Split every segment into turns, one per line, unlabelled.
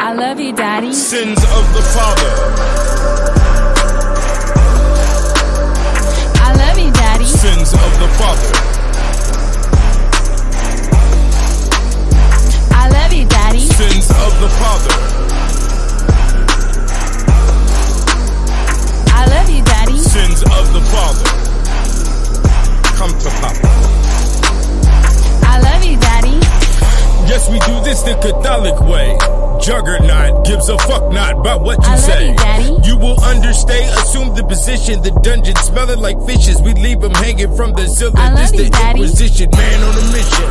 I love you, Daddy.
Sins of the father.
I love you, Daddy.
Sins of the father.
I love you, Daddy.
Sins of the father.
I love you, Daddy.
Sins of the father. Come to Papa.
I love you, Daddy.
Yes, we do this the Catholic way. Juggernaut gives a fuck not about what you say.
You, Daddy.
You will understay, assume the position. The dungeon smelling like fishes. We leave them hanging from the ceiling. This the
Daddy.
Inquisition, man on a mission.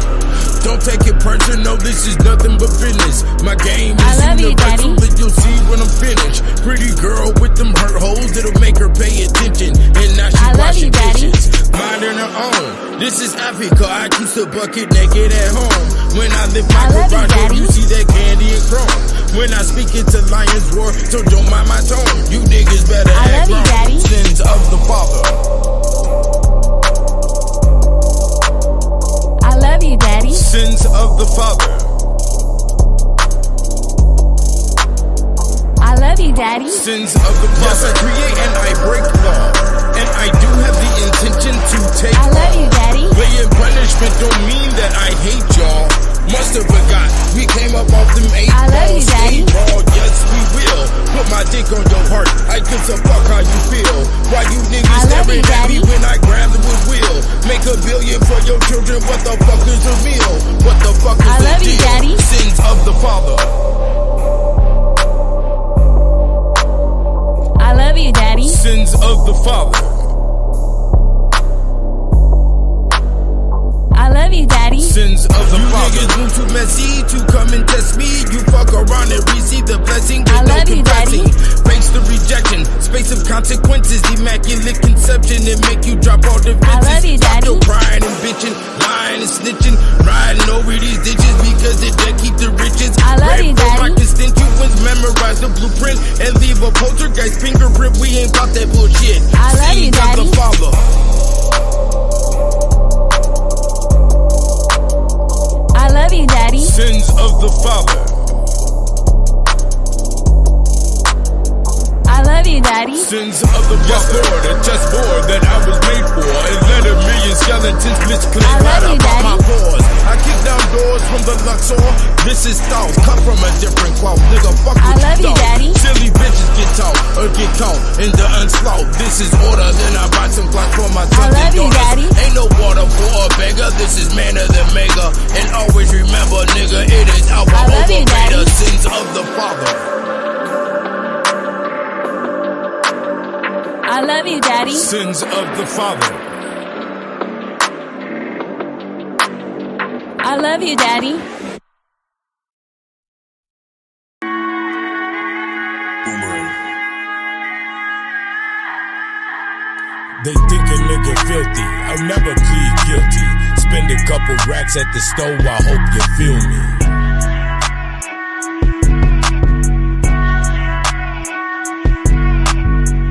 Don't take it personal, this is nothing but business. My game is universal, and you'll see when I'm finished. Pretty girl with them hurt holes, it'll make her pay attention. And now she washing dishes, minding her own. This is Africa, I keep the bucket naked at home. When I lift my garage door, you see that candy and chrome. When I speak into Lion's Roar, so don't mind my tone. You niggas better act wrong. Sins of the father.
I love you, Daddy.
Sins of the father.
I love you, Daddy.
Sins of the father. Yes, I create and I break law, and I do have the intention to take
I love you, Daddy.
Playing punishment don't mean that I hate y'all. Must have forgot we came up off them 8
I love you,
balls.
Daddy.
Ball, yes we will. Put my dick on your heart. I give a fuck how you feel. Why you niggas staring at me when I grab the wheel? Make $1 billion for your children. What the fuck is a meal? What the fuck is
I love you, Daddy.
Sins of the father.
I love you, Daddy.
Sins of the father.
I love you, Daddy.
Sins of the father. You niggas move too messy to come and test me. You fuck around and receive the blessing.
I love you, Daddy.
Face the rejection, space of consequences. Immaculate conception and make you drop all defenses.
I love you, Daddy.
Stop your crying and bitching, lying and snitching, riding over these ditches because it does keep the riches.
I love you, Daddy.
My constituents memorize the blueprint and leave a poltergeist fingerprint. We ain't about that bullshit.
I love you,
Sins
Daddy.
of the father.
I love you, Daddy.
Sins of the father.
I love you, Daddy.
Sins of the father. Yes, Lord, a chessboard that I was made for. And let 1,000,000 skeletons blitz clean right up on my pores. I kick down doors from the Luxor. This is thoughts, come from a different cloth. Nigga, fuck
I
with
love you, Daddy.
Silly bitches get taught or get caught in the onslaught. This is order, then I buy some clock for my sons
I love
and
you,
daughters.
Daddy.
Ain't no water for a beggar. This is manna the mega. And always remember, nigga, it is Alpha
I love
over
you,
Beta.
Daddy.
Sins of the father.
I love you, Daddy.
Sins of the father.
I love you, Daddy.
They think a nigga filthy. I'll never plead guilty. Spend a couple racks at the store. I hope you feel me.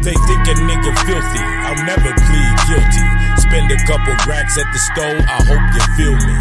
They think a nigga filthy. I'll never plead guilty. Spend a couple racks at the store. I hope you feel me.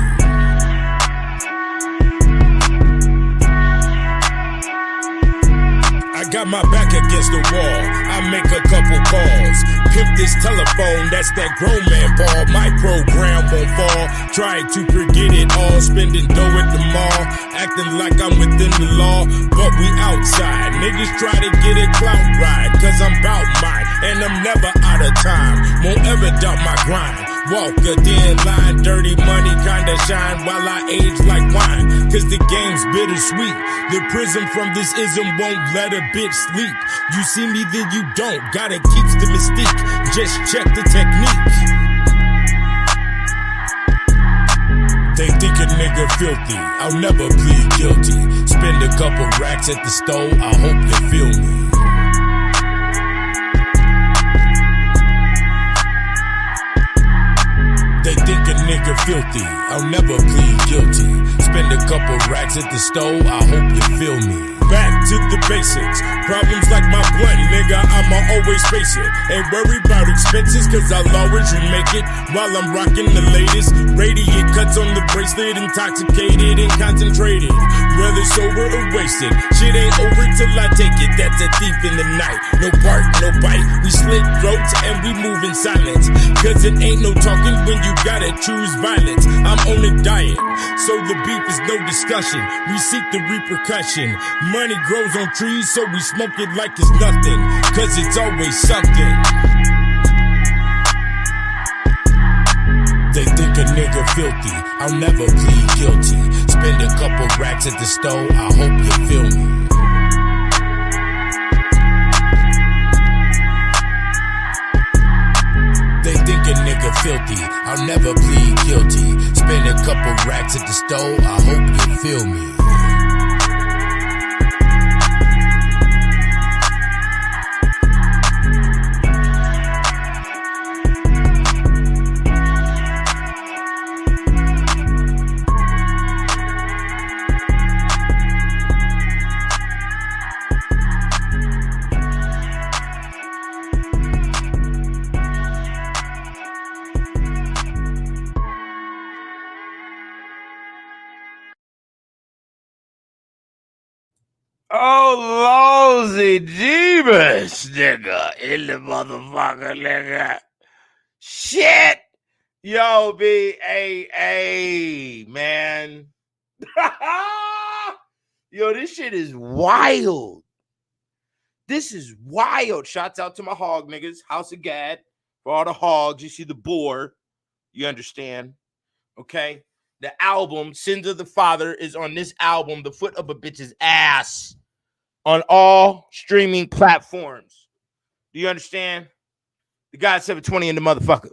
I got my back against the wall. I make a couple calls. Pimp this telephone, that's that grown man ball. My program won't fall. Trying to forget it all. Spending dough at the mall. Acting like I'm within the law, but we outside. Niggas try to get a clout ride, cause I'm bout mine. And I'm never out of time. Won't ever doubt my grind. Walk a thin line, dirty money kinda shine while I age like wine. Cause the game's bittersweet. The prism from this ism won't let a bitch sleep. You see me, then you don't. Gotta keep the mystique. Just check the technique. They think a nigga filthy. I'll never plead guilty. Spend a couple racks at the store. I hope you feel me. They think a nigga filthy. I'll never plead guilty. Spend a couple racks at the store. I hope you feel me. Back to the basics. Problems like my blunt, nigga, I'ma always face it. Ain't worry about expenses, cause I'll always remake it. While I'm rocking the latest. Radiant cuts on the bracelet, intoxicated and concentrated. Whether sober or wasted. Shit ain't over till I take it. That's a thief in the night. No bark, no bite. We slit throats and we move in silence. Cause it ain't no talking when you gotta choose violence. I'm on a diet, so the beef is no discussion. We seek the repercussion. Money grows on trees, so we smoke it like it's nothing. Cause it's always something. They think a nigga filthy. I'll never plead guilty. Spend a couple racks at the store. I hope you feel me. They think a nigga filthy. I'll never plead guilty. Spend a couple racks at the store. I hope you feel me.
Oh, Losey Jeebus, nigga, in the motherfucker, nigga. Shit. Yo, B-A-A, man. Yo, this shit is wild. This is wild. Shouts out to my hog niggas. House of Gad. For all the hogs, you see the boar. You understand? Okay? The album, Sins of the Father, is on this album, The Foot of a Bitch's Ass, on all streaming platforms. Do you understand? The God 720 in the motherfucker.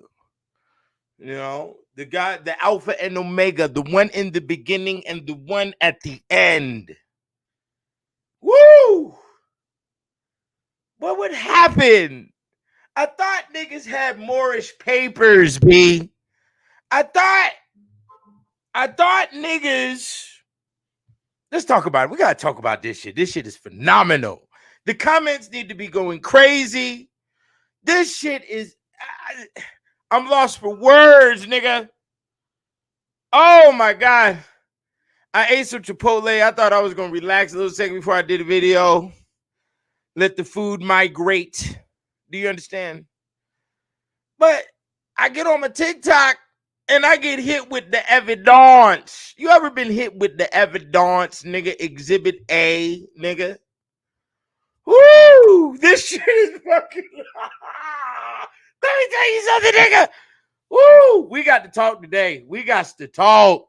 You know, the God, the Alpha and Omega, the one in the beginning and the one at the end. Woo! What would happen? I thought niggas had Moorish papers, B. I thought niggas. Let's talk about it. We gotta talk about this shit. This shit is phenomenal. The comments need to be going crazy. This shit is. I'm lost for words, nigga. Oh my God. I ate some Chipotle. I thought I was gonna relax a little second before I did a video. Let the food migrate. Do you understand? But I get on my TikTok and I get hit with the evidence. You ever been hit with the evidence, nigga? Exhibit A, nigga. Woo! This shit is fucking. Let me tell you something, nigga. Woo! We got to talk today. We got to talk.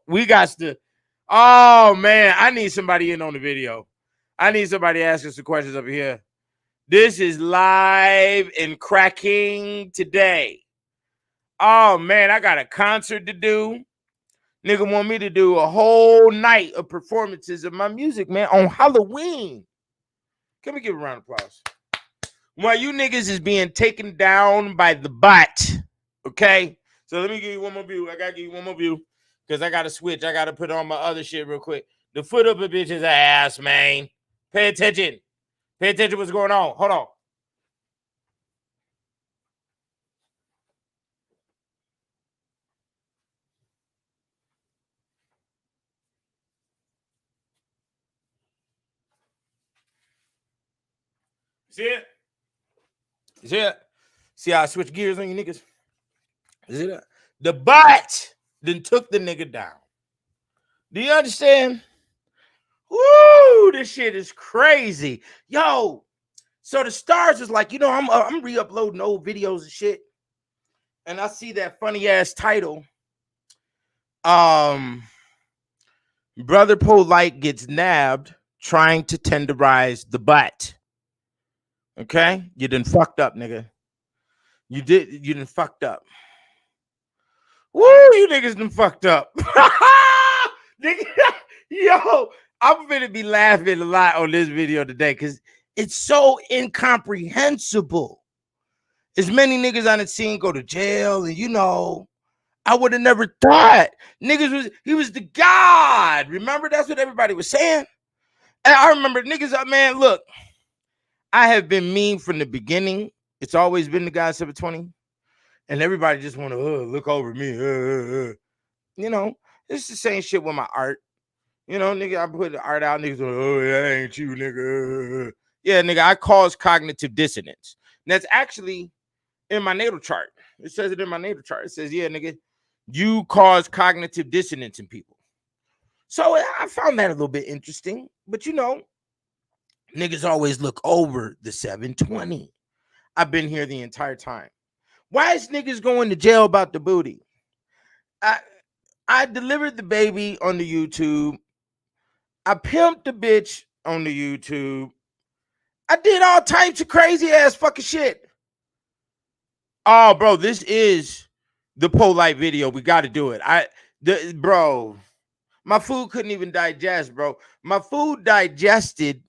Oh, man. I need somebody in on the video. I need somebody asking some questions up here. This is live and cracking today. Oh, man, I got a concert to do. Nigga want me to do a whole night of performances of my music, man, on Halloween. Can we give a round of applause? While you niggas is being taken down by the bot, okay? So let me give you one more view. I got to give you one more view because I got to switch. I got to put on my other shit real quick. The foot of a bitch's ass, man. Pay attention. Pay attention to what's going on. Hold on. See it? See it? See how I switch gears on you niggas? See that? The bot then took the nigga down. Do you understand? Woo! This shit is crazy. Yo, so the stars is like, you know, I'm re-uploading old videos and shit. And I see that funny ass title. Brother Vol.I gets nabbed trying to tenderize the butt. Okay? You done fucked up, nigga. You done fucked up. Woo, you niggas done fucked up. Nigga, yo, I'm gonna be laughing a lot on this video today because it's so incomprehensible. As many niggas I done seen go to jail, and you know, I would have never thought he was the God. Remember, that's what everybody was saying. And I remember niggas, man, look, I have been mean from the beginning. It's always been the guy 720. And everybody just want to look over me. You know, it's the same shit with my art. You know, nigga, I put the art out, niggas like, oh, yeah, that ain't you, nigga. Yeah, nigga, I cause cognitive dissonance. And that's actually in my natal chart. It says it in my natal chart. It says, yeah, nigga, you cause cognitive dissonance in people. So I found that a little bit interesting. But, you know, niggas always look over the 720. I've been here the entire time. Why is niggas going to jail about the booty? I delivered the baby on the YouTube. I pimped the bitch on the YouTube. I did all types of crazy ass fucking shit. Oh, bro, this is the Vol.I video. We got to do it. Bro, my food couldn't even digest, bro. My food digested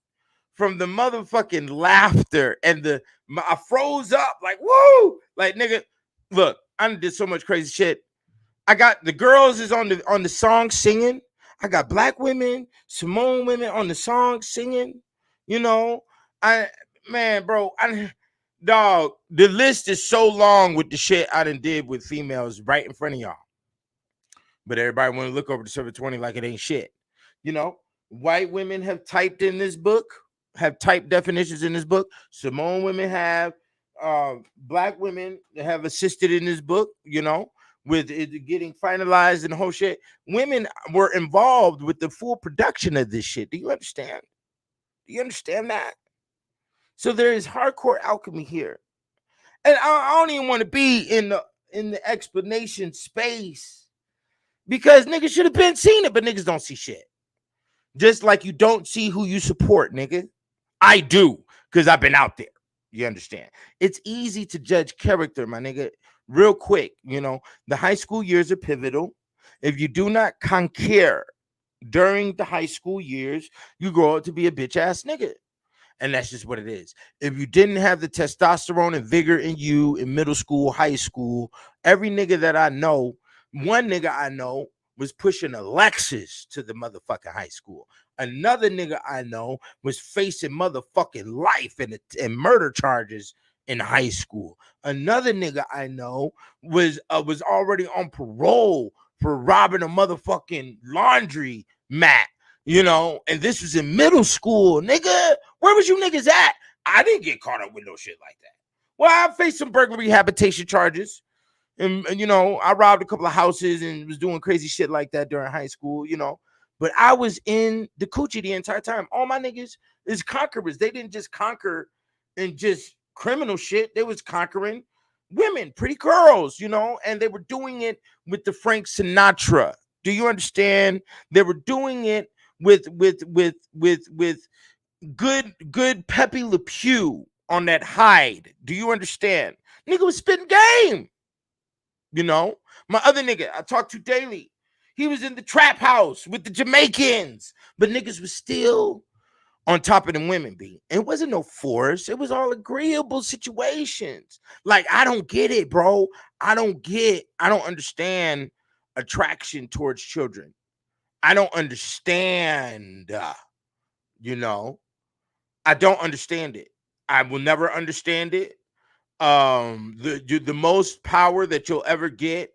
from the motherfucking laughter and I froze up like, woo! Like, nigga, look, I done did so much crazy shit. I got the girls is on the song singing. I got black women, Samoan women on the song singing. You know, dog, the list is so long with the shit I done did with females right in front of y'all. But everybody want to look over the 720 like it ain't shit. You know, white women have typed in this book, have typed definitions in this book. Samoan women have, black women have assisted in this book, you know, with it getting finalized and the whole shit. Women were involved with the full production of this shit. Do you understand? Do you understand that? So there is hardcore alchemy here. And I don't even want to be in the explanation space because niggas should have been seen it, but niggas don't see shit. Just like you don't see who you support, nigga. I do, because I've been out there. You understand? It's easy to judge character, my nigga, real quick. You know, the high school years are pivotal. If you do not conquer during the high school years, you grow up to be a bitch ass nigga. And that's just what it is. If you didn't have the testosterone and vigor in you in middle school, high school, every nigga that I know, one nigga I know was pushing a Lexus to the motherfucking high school. Another nigga I know was facing motherfucking life and murder charges in high school. Another nigga I know was already on parole for robbing a motherfucking laundry mat. You know, and this was in middle school, nigga. Where was you niggas at? I didn't get caught up with no shit like that. Well, I faced some burglary habitation charges. And you know, I robbed a couple of houses and was doing crazy shit like that during high school, you know. But I was in the coochie the entire time. All my niggas is conquerors. They didn't just conquer and just criminal shit. They was conquering women, pretty girls, you know, and they were doing it with the Frank Sinatra. Do you understand? They were doing it with good Pepe Le Pew on that hide. Do you understand? Nigga was spitting game. You know, my other nigga I talk to daily, he was in the trap house with the Jamaicans, but niggas was still on top of them women. It wasn't no force. It was all agreeable situations. Like, I don't get it, bro. I don't understand attraction towards children. I don't understand, you know, I don't understand it. I will never understand it. The most power that you'll ever get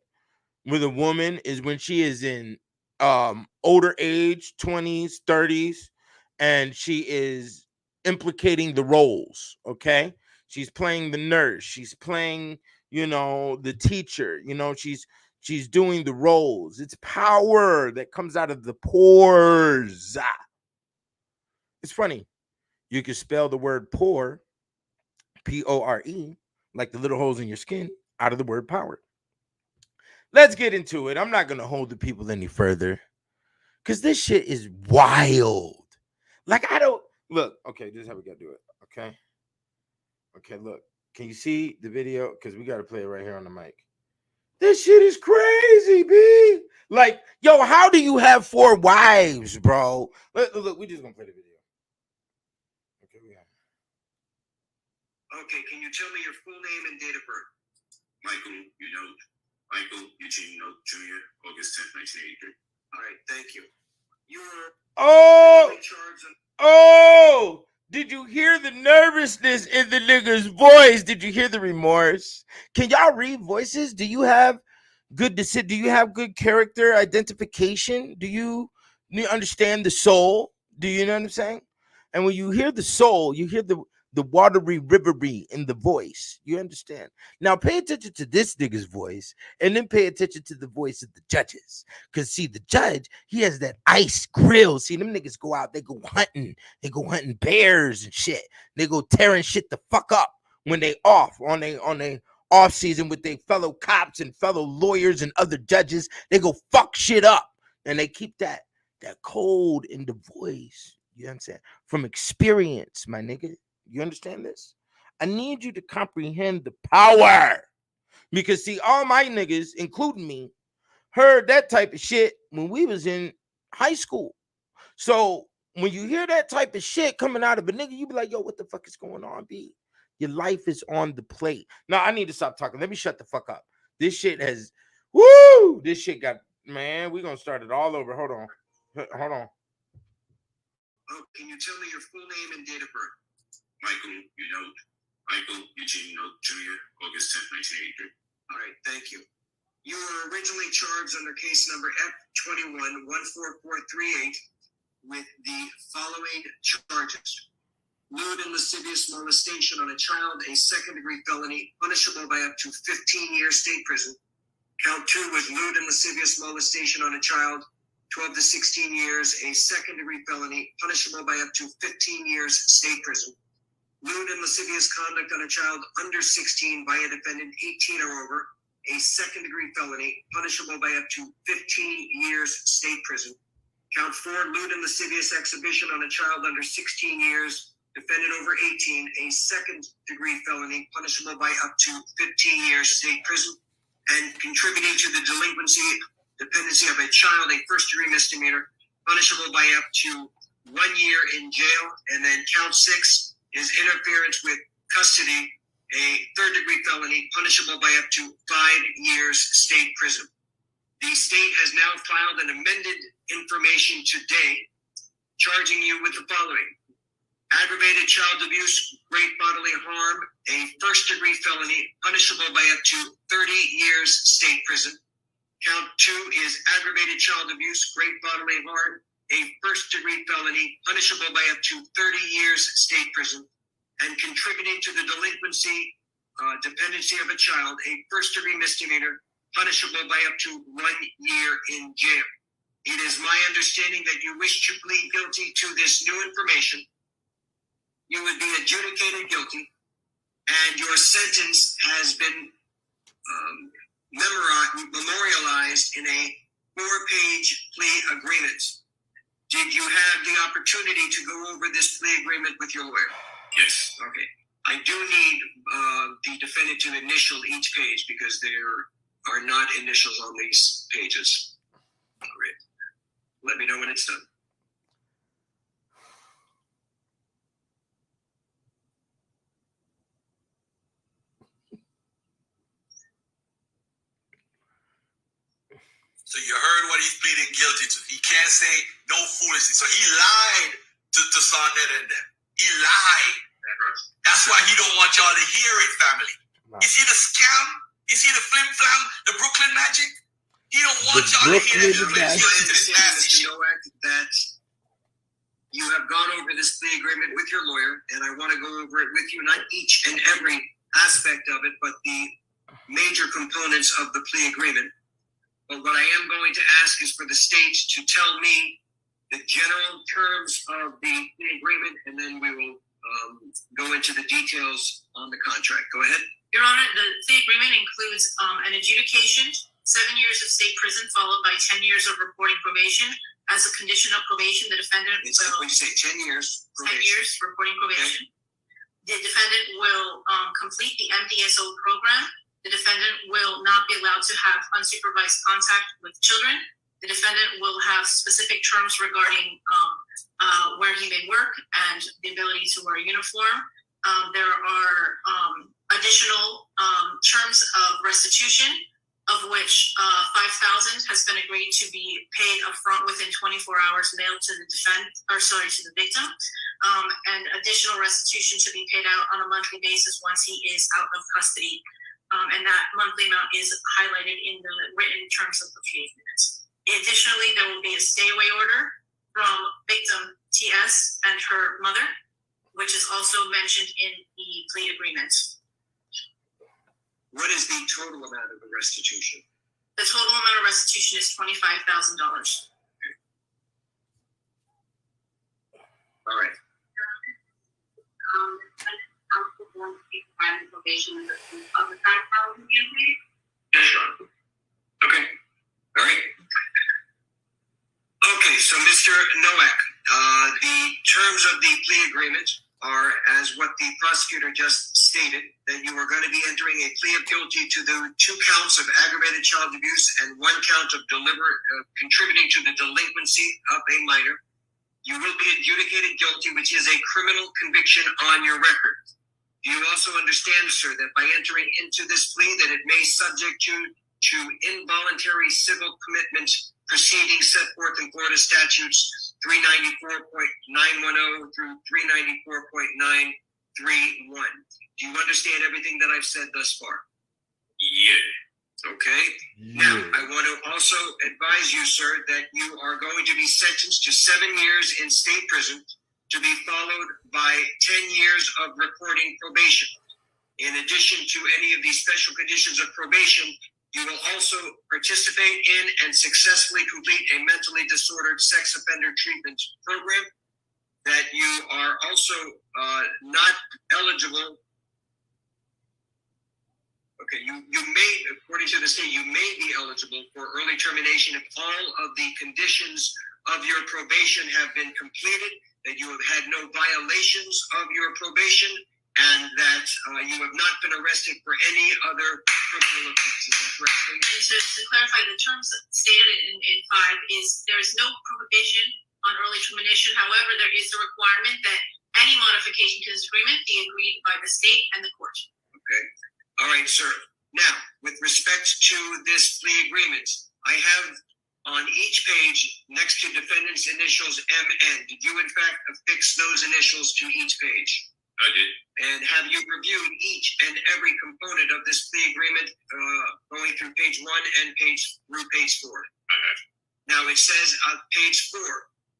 with a woman is when she is in older age, 20s, 30s, and she is implicating the roles. Okay, she's playing the nurse, she's playing, you know, the teacher, you know, she's doing the roles. It's power that comes out of the pores. It's funny. You can spell the word poor, P-O-R-E, like the little holes in your skin, out of the word power. Let's get into it. I'm not going to hold the people any further because this shit is wild. Like, I don't... Look, okay, this is how we got to do it, okay? Okay, look. Can you see the video? Because we got to play it right here on the mic. This shit is crazy, B. Like, yo, how do you have 4 wives, bro? Look, we just going to play the video. Okay, we got it.
Okay, can you tell me your full name and date of birth? Michael Eugene Note Jr., August 10th, 1983. All right, thank you.
Oh, did you hear the nervousness in the nigga's voice? Did you hear the remorse? Can y'all read voices? Do you have do you have good character identification? Do you understand the soul? Do you know what I'm saying? And when you hear the soul, you hear the watery rivery in the voice. You understand? Now pay attention to this nigga's voice, and then pay attention to the voice of the judges. Cause see, the judge, he has that ice grill. See, them niggas go out, they go hunting bears and shit. They go tearing shit the fuck up when they off on they off season with their fellow cops and fellow lawyers and other judges. They go fuck shit up, and they keep that cold in the voice. You understand? From experience, my nigga. You understand this? I need you to comprehend the power. Because see, all my niggas, including me, heard that type of shit when we was in high school. So when you hear that type of shit coming out of a nigga, you be like, yo, what the fuck is going on, B? Your life is on the plate. Now, I need to stop talking. Let me shut the fuck up. This shit has, this shit got, man, we're going to start it all over. Hold on.
Oh, can you tell me your full name and date of birth? Michael Eugene Note Jr., August 10th, 1983. All right, thank you. You were originally charged under case number F21-14438 with the following charges. Lewd and lascivious molestation on a child, a second-degree felony, punishable by up to 15 years state prison. Count 2 was lewd and lascivious molestation on a child, 12 to 16 years, a second-degree felony, punishable by up to 15 years state prison. Lewd and lascivious conduct on a child under 16 by a defendant 18 or over, a second-degree felony, punishable by up to 15 years state prison. Count 4, lewd and lascivious exhibition on a child under 16 years, defendant over 18, a second-degree felony, punishable by up to 15 years state prison. And contributing to the dependency of a child, a first-degree misdemeanor, punishable by up to 1 year in jail. And then count 6 is interference with custody, a third-degree felony, punishable by up to 5 years state prison. The state has now filed an amended information today, charging you with the following: aggravated child abuse, great bodily harm, a first-degree felony, punishable by up to 30 years state prison. Count 2 is aggravated child abuse, great bodily harm, a first-degree felony, punishable by up to 30 years state prison. And contributing to the dependency of a child, a first-degree misdemeanor, punishable by up to 1 year in jail. It is my understanding that you wish to plead guilty to this new information. You would be adjudicated guilty, and your sentence has been memorialized in a 4-page plea agreement. Did you have the opportunity to go over this plea agreement with your lawyer? Yes. Okay. I do need the defendant to initial each page because there are not initials on these pages. Great. Let me know when it's done.
So you heard what he's pleading guilty to. He can't say no foolishness. So he lied to Sonnet and them. He lied. That's why he don't want y'all to hear it, family. You see the scam? You see the flim-flam? The Brooklyn magic? He don't want y'all to hear it.
That you have gone over this plea agreement with your lawyer, and I want to go over it with you, not each and every aspect of it, but the major components of the plea agreement. But what I am going to ask is for the state to tell me the general terms of the plea agreement, and then we will go into the details on the contract. Go ahead.
Your Honor, the plea agreement includes an adjudication, 7 years of state prison, followed by 10 years of reporting probation. As a condition of probation, the defendant will...
When you say 10 years, probation.
10 years reporting probation. Okay. The defendant will complete the MDSO program. The defendant will not be allowed to have unsupervised contact with children. The defendant will have specific terms regarding where he may work and the ability to wear a uniform. There are additional terms of restitution of which 5,000 has been agreed to be paid upfront within 24 hours, mailed to the to the victim, and additional restitution to be paid out on a monthly basis once he is out of custody. And that monthly amount is highlighted in the written terms of the plea agreements. Additionally, there will be a stay-away order from victim TS and her mother, which is also mentioned in the plea agreements.
What is the total amount of the restitution?
The total amount of restitution is $25,000.
All right. Yes, Sean. Okay. All right. Okay, so Mr. Nowak, the terms of the plea agreement are as what the prosecutor just stated, that you are going to be entering a plea of guilty to the 2 counts of aggravated child abuse and 1 count of deliberate contributing to the delinquency of a minor. You will be adjudicated guilty, which is a criminal conviction on your record. Do you also understand, sir, that by entering into this plea that it may subject you to involuntary civil commitment proceedings set forth in Florida statutes 394.910 through 394.931. Do you understand everything that I've said thus far? Yeah. Okay. Yeah. Now, I want to also advise you, sir, that you are going to be sentenced to 7 years in state prison to be followed by 10 years of reporting probation. In addition to any of these special conditions of probation, you will also participate in and successfully complete a mentally disordered sex offender treatment program. That you are also not eligible. Okay, you may, according to the state, you may be eligible for early termination if all of the conditions of your probation have been completed, that you have had no violations of your probation, and that you have not been arrested for any other criminal offense. Is that correct?
And to clarify, the terms stated in 5 is there is no prohibition on early termination. However, there is a requirement that any modification to this agreement be agreed by the state and the court.
Okay. All right, sir. Now, with respect to this plea agreement, I have on each page next to defendant's initials MN. Did you, in fact, affix those initials to each page?
I did.
And have you reviewed each and every component of this plea agreement going through page 1 and through page 4?
I have.
Now it says on page 4,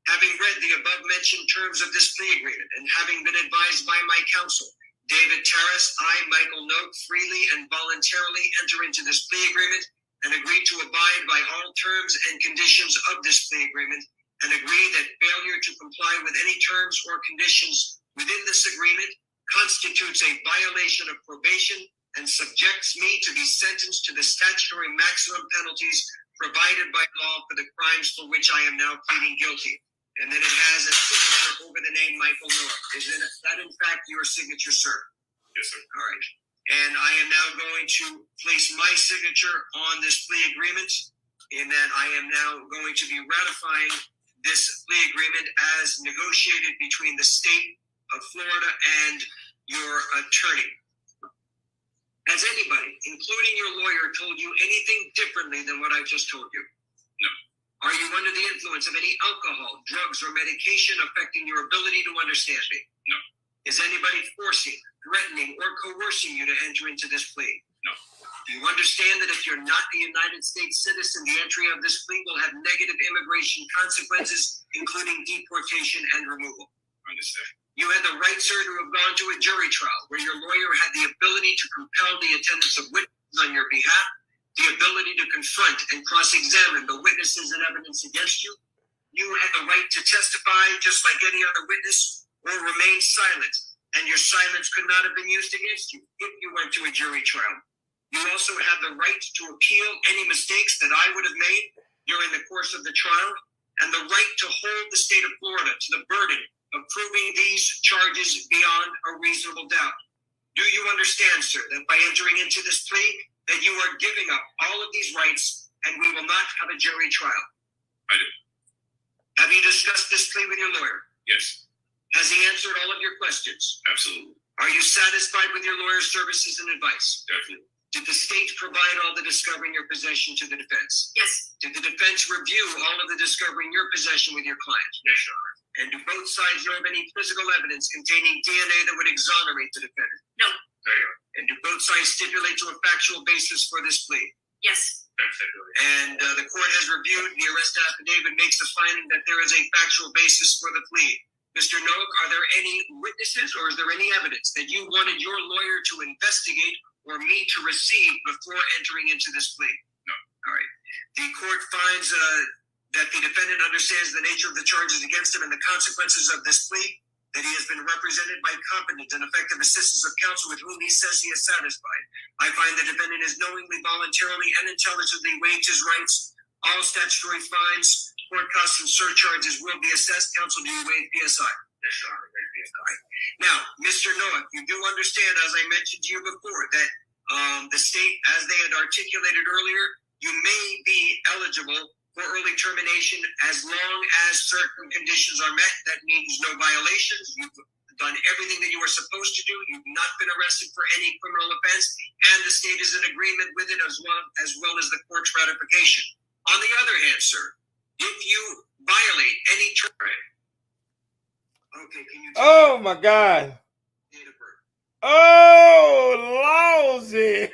having read the above mentioned terms of this plea agreement and having been advised by my counsel, David Terrace, I, Michael Note, freely and voluntarily enter into this plea agreement and agree to abide by all terms and conditions of this plea agreement and agree that failure to comply with any terms or conditions within this agreement constitutes a violation of probation and subjects me to be sentenced to the statutory maximum penalties provided by law for the crimes for which I am now pleading guilty. And then it has a signature over the name Michael Miller. Is that in fact your signature, sir?
Yes, sir.
All right. And I am now going to place my signature on this plea agreement, in that I am now going to be ratifying this plea agreement as negotiated between the state of Florida and your attorney. Has anybody, including your lawyer, told you anything differently than what I've just told you?
No.
Are you under the influence of any alcohol, drugs, or medication affecting your ability to understand me?
No.
Is anybody forcing, threatening, or coercing you to enter into this plea?
No.
Do you understand that if you're not a United States citizen, the entry of this plea will have negative immigration consequences, including deportation and removal?
Understand.
You had the right, sir, to have gone to a jury trial where your lawyer had the ability to compel the attendance of witnesses on your behalf, the ability to confront and cross-examine the witnesses and evidence against you. You had the right to testify just like any other witness or remain silent, and your silence could not have been used against you if you went to a jury trial. You also have the right to appeal any mistakes that I would have made during the course of the trial, and the right to hold the state of Florida to the burden of proving these charges beyond a reasonable doubt. Do you understand, sir, that by entering into this plea, that you are giving up all of these rights and we will not have a jury trial?
I do.
Have you discussed this plea with your lawyer?
Yes.
Has he answered all of your questions?
Absolutely.
Are you satisfied with your lawyer's services and advice?
Definitely.
Did the state provide all the discovery in your possession to the defense?
Yes.
Did the defense review all of the discovery in your possession with your client?
Yes, Your Honor.
And do both sides know of any physical evidence containing DNA that would exonerate the defendant?
No.
There you are.
And do both sides stipulate to a factual basis for this plea?
Yes.
And the court has reviewed the arrest affidavit, makes the finding that there is a factual basis for the plea. Mr. Noak, are there any witnesses or is there any evidence that you wanted your lawyer to investigate or me to receive before entering into this plea?
No.
All right. The court finds that the defendant understands the nature of the charges against him and the consequences of this plea, that he has been represented by competent and effective assistance of counsel with whom he says he is satisfied. I find the defendant is knowingly, voluntarily, and intelligently waived his rights. All statutory fines, court costs, and surcharges will be assessed. Counsel, do you waive PSI?
Yes, Your Honor.
Now, Mr. Noak, you do understand, as I mentioned to you before, that the state, as they had articulated earlier, you may be eligible for early termination as long as certain conditions are met. That means no violations. You've done everything that you were supposed to do. You've not been arrested for any criminal offense, and the state is in agreement with it as well as the court's ratification. On the other hand, sir, if you violate any term, okay, can you?
Oh my God.
Date of birth.
Oh, lousy.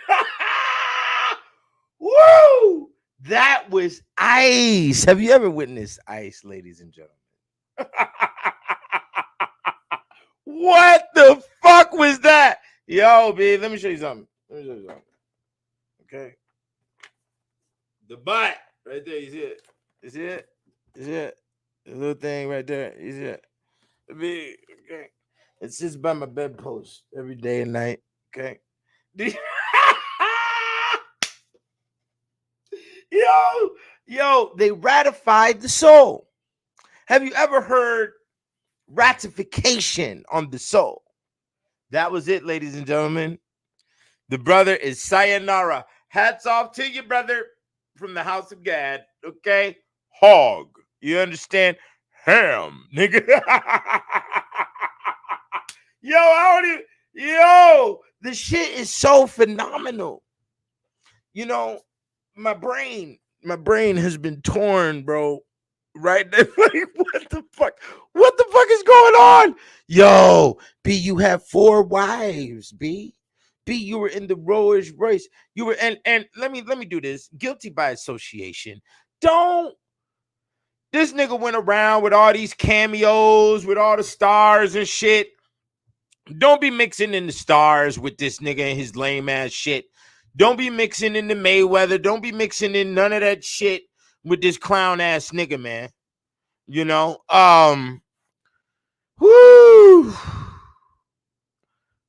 Woo! That was ice. Have you ever witnessed ice, ladies and gentlemen? What the fuck was that? Yo, babe, let me show you something. Okay. The butt right there. You see it? You see it? You see it? The little thing right there. You see it? Big, okay. It sits by my bedpost every day and night. Okay. Yo, they ratified the soul. Have you ever heard ratification on the soul? That was it, ladies and gentlemen. The brother is sayonara. Hats off to you, brother, from the house of God. Okay? Hog. You understand? Ham, nigga. Yo, the shit is so phenomenal. You know, my brain has been torn, bro. Right there. Like, what the fuck? What the fuck is going on? Yo, B, you have 4 wives, B. B, you were in the Rolls Royce. You were and let me do this. Guilty by association. This nigga went around with all these cameos, with all the stars and shit. Don't be mixing in the stars with this nigga and his lame ass shit. Don't be mixing in the Mayweather. Don't be mixing in none of that shit with this clown ass nigga, man. You know? Whoo.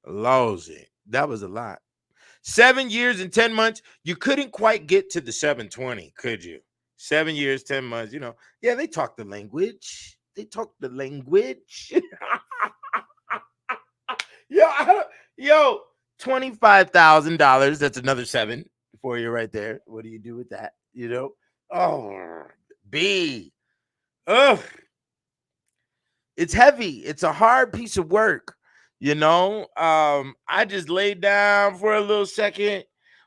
Lousy. That was a lot. 7 years and 10 months. You couldn't quite get to the 720, could you? 7 years, 10 months, you know. Yeah, they talk the language. Yo, $25,000. That's another 7 for you right there. What do you do with that? You know? Oh, B. Ugh. It's heavy. It's a hard piece of work. You know? I just laid down for a little second,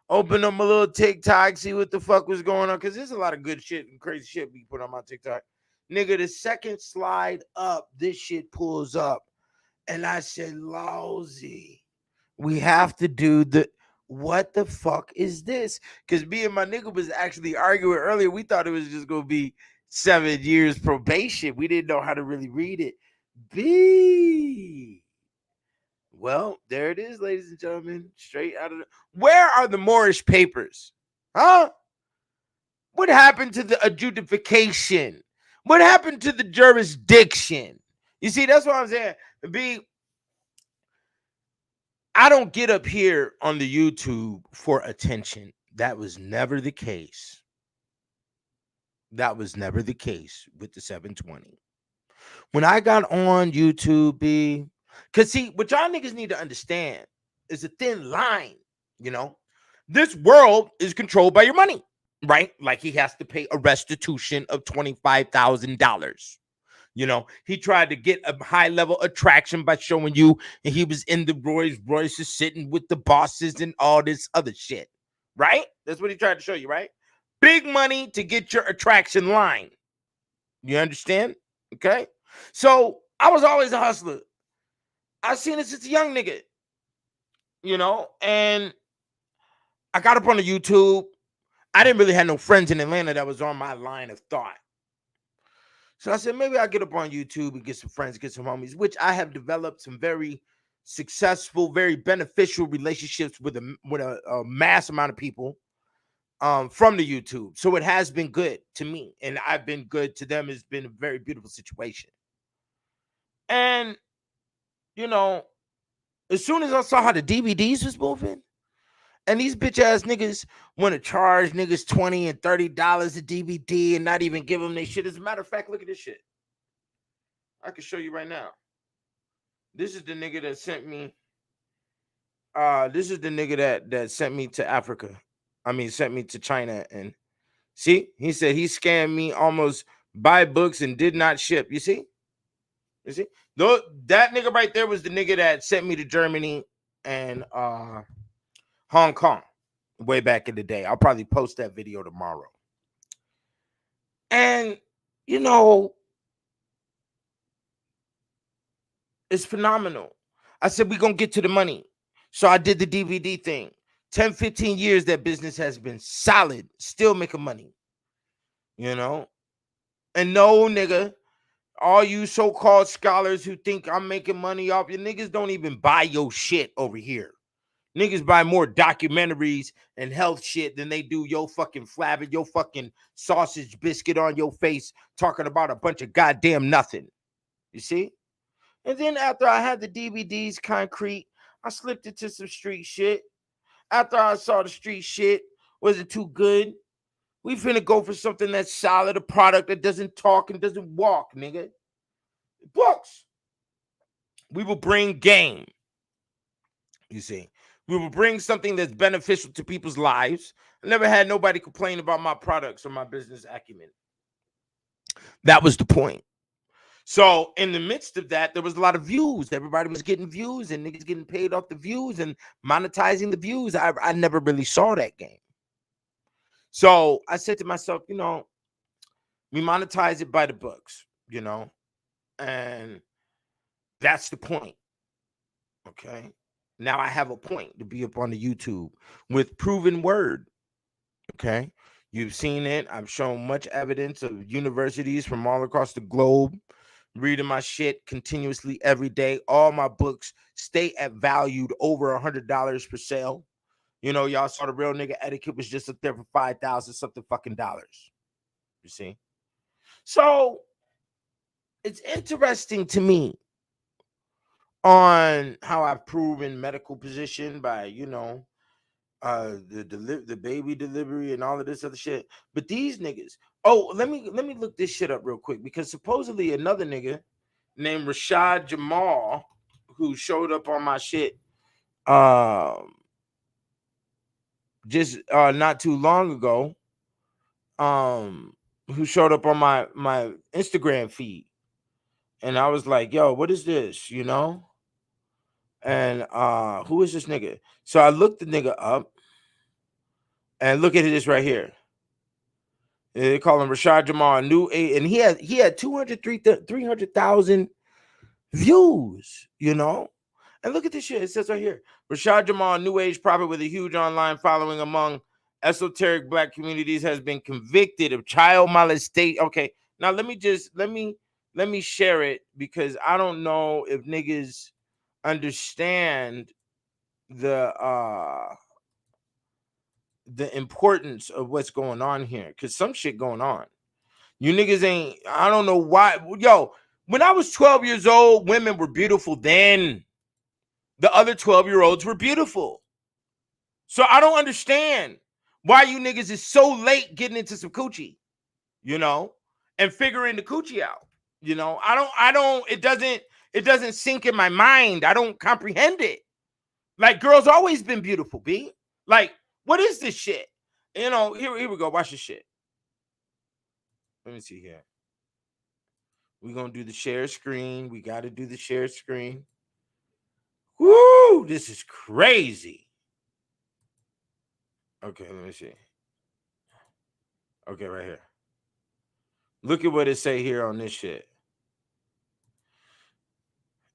open up my little TikTok, see what the fuck was going on. Because there's a lot of good shit and crazy shit we put on my TikTok. Nigga, the second slide up, this shit pulls up. And I said, lousy. We have to do what the fuck is this? Because me and my nigga was actually arguing earlier. We thought it was just going to be 7 years probation. We didn't know how to really read it. B. Well, there it is, ladies and gentlemen. Straight out of where are the Moorish papers? Huh? What happened to the adjudication? What happened to the jurisdiction? You see, that's what I'm saying. B, I don't get up here on the YouTube for attention. That was never the case. That was never the case with the 720. When I got on YouTube, B, because see, what y'all niggas need to understand is a thin line, you know? This world is controlled by your money, right? Like he has to pay a restitution of $25,000. You know, he tried to get a high level attraction by showing you, and he was in the Rolls Royces sitting with the bosses and all this other shit, right? That's what he tried to show you, right? Big money to get your attraction line. You understand? Okay. So I was always a hustler. I seen this as a young nigga, you know, and I got up on the YouTube. I didn't really have no friends in Atlanta that was on my line of thought. So I said, maybe I'll get up on YouTube and get some friends, get some homies, which I have developed some very successful, very beneficial relationships with a mass amount of people from the YouTube. So it has been good to me, and I've been good to them. It's been a very beautiful situation. And, you know, as soon as I saw how the DVDs was moving, and these bitch ass niggas want to charge niggas $20 and $30 a DVD and not even give them their shit. As a matter of fact, look at this shit. I can show you right now. This is the nigga that sent me. This is the nigga that sent me to Africa. I mean, sent me to China. And see, he said he scammed me, almost buy books and did not ship. You see? You see? Though that nigga right there was the nigga that sent me to Germany and Hong Kong way back in the day. I'll probably post that video tomorrow. And, you know, it's phenomenal. I said, we're going to get to the money. So I did the DVD thing. 10, 15 years that business has been solid, still making money. You know? And no, nigga, all you so-called scholars who think I'm making money off your niggas don't even buy your shit over here. Niggas buy more documentaries and health shit than they do your fucking flabber, your fucking sausage biscuit on your face talking about a bunch of goddamn nothing. You see? And then after I had the DVDs concrete, I slipped into some street shit. After I saw the street shit wasn't too good, we finna go for something that's solid, a product that doesn't talk and doesn't walk, nigga. Books. We will bring game. You see? We will bring something that's beneficial to people's lives. I never had nobody complain about my products or my business acumen. That was the point. So in the midst of that, there was a lot of views. Everybody was getting views and niggas getting paid off the views and monetizing the views. I never really saw that game. So I said to myself, you know, we monetize it by the books, you know, and that's the point. Okay. Now I have a point to be up on the YouTube with proven word. Okay. You've seen it. I've shown much evidence of universities from all across the globe reading my shit continuously every day. All my books stay at valued over $100 per sale. You know, y'all saw the Real Nigga Etiquette was just up there for 5,000 something fucking dollars. You see? So it's interesting to me on how I've proven medical position by, you know, the baby delivery and all of this other shit. But these niggas, let me look this shit up real quick, because supposedly another nigga named Rashad Jamal, who showed up on my shit just not too long ago, who showed up on my Instagram feed, and I was like, yo, what is this, you know? And who is this nigga? So I looked the nigga up, and look at this right here. They call him Rashad Jamal, new age, and he had 300,000 views, you know. And look at this shit. It says right here, Rashad Jamal, new age prophet with a huge online following among esoteric black communities, has been convicted of child molestation. Okay, now let me share it, because I don't know if niggas understand the importance of what's going on here, because some shit going on. You niggas ain't, I don't know why. Yo, when I was 12 years old, women were beautiful then. The other 12-year-olds were beautiful. So I don't understand why you niggas is so late getting into some coochie, you know, and figuring the coochie out. You know, it doesn't sink in my mind. I don't comprehend it. Like, girls always been beautiful, B. Like, what is this shit? You know, here we go. Watch this shit. Let me see here. We're gonna do the share screen. We got to do the share screen. Woo! This is crazy. Okay, let me see. Okay, right here. Look at what it say here on this shit.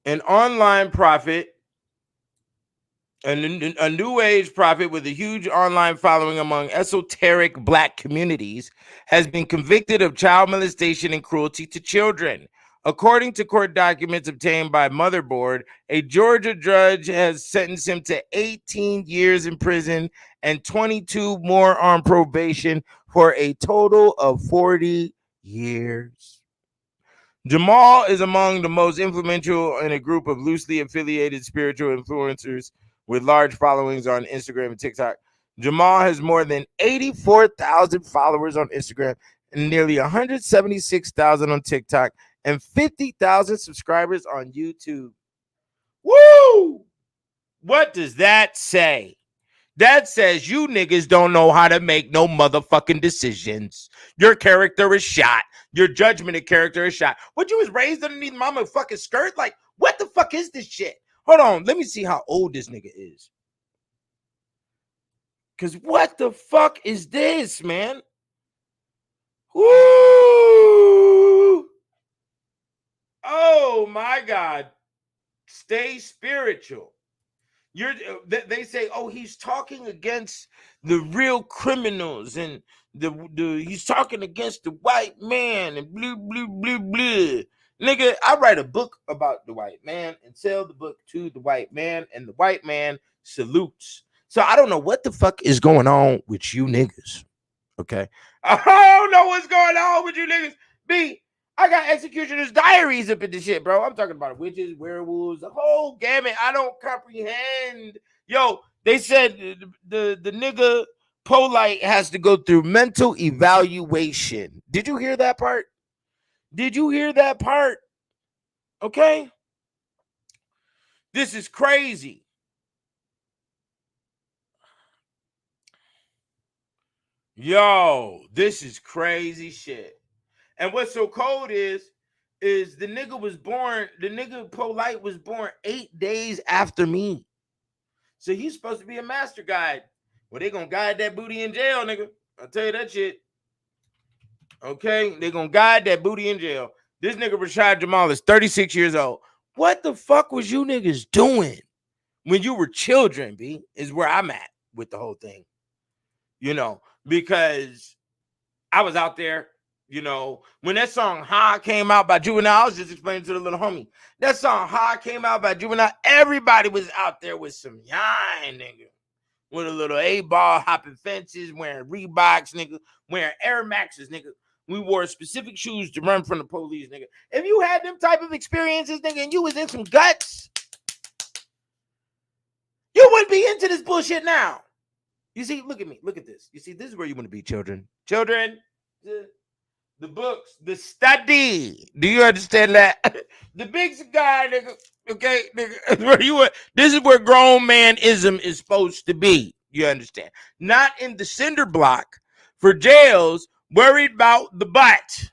An online prophet, a new age prophet with a huge online following among esoteric black communities, has been convicted of child molestation and cruelty to children. According to court documents obtained by Motherboard, a Georgia judge has sentenced him to 18 years in prison and 22 more on probation for a total of 40 years. Jamal is among the most influential in a group of loosely affiliated spiritual influencers with large followings on Instagram and TikTok. Jamal has more than 84,000 followers on Instagram and nearly 176,000 on TikTok and 50,000 subscribers on YouTube. Woo! What does that say? That says you niggas don't know how to make no motherfucking decisions. Your character is shot. Your judgment of character is shot. What, you was raised underneath mama's fucking skirt? Like, what the fuck is this shit? Hold on, let me see how old this nigga is. Because what the fuck is this, man? Woo! Oh my God. Stay spiritual. They say, oh, he's talking against the real criminals and he's talking against the white man and blue, blue, blue, blue. Nigga, I write a book about the white man and sell the book to the white man, and the white man salutes. So I don't know what the fuck is going on with you niggas. Okay. I don't know what's going on with you niggas. B, I got Executioner's Diaries up in this shit, bro. I'm talking about witches, werewolves, the whole gamut. I don't comprehend. Yo, they said the nigga Vol.I has to go through mental evaluation. Did you hear that part? Did you hear that part? Okay. This is crazy. Yo, this is crazy shit. And what's so cold is the nigga Vol.I was born 8 days after me. So he's supposed to be a master guide. Well, they gonna guide that booty in jail, nigga. I'll tell you that shit. Okay? They gonna guide that booty in jail. This nigga Rashad Jamal is 36 years old. What the fuck was you niggas doing when you were children, B? Is where I'm at with the whole thing. You know, because I was out there. You know, when that song Ha came out by Juvenile, I was just explaining to the little homie. That song Ha came out by Juvenile. Everybody was out there with some yine, nigga. With a little A-ball, hopping fences, wearing Reeboks, nigga. Wearing Air Maxes, nigga. We wore specific shoes to run from the police, nigga. If you had them type of experiences, nigga, and you was in some guts, you wouldn't be into this bullshit now. You see, look at me. Look at this. You see, this is where you want to be, children. Children, the books, the study. Do you understand that? The big cigar, nigga. Okay, nigga. Where you at? This is where grown manism is supposed to be. You understand? Not in the cinder block for jails, worried about the butt.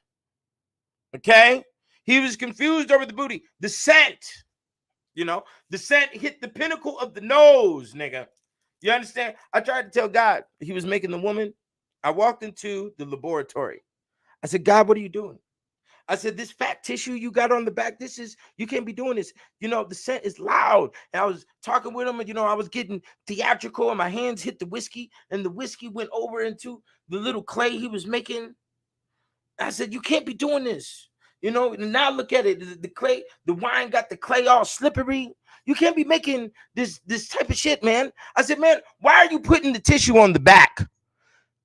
Okay? He was confused over the booty. The scent. You know, the scent hit the pinnacle of the nose, nigga. You understand? I tried to tell God he was making the woman. I walked into the laboratory. I said, God, what are you doing? I said, this fat tissue you got on the back, you can't be doing this. You know, the scent is loud. And I was talking with him and, I was getting theatrical and my hands hit the whiskey and the whiskey went over into the little clay he was making. I said, you can't be doing this. And now look at it. The clay, the wine got the clay all slippery. You can't be making this type of shit, man. I said, man, why are you putting the tissue on the back?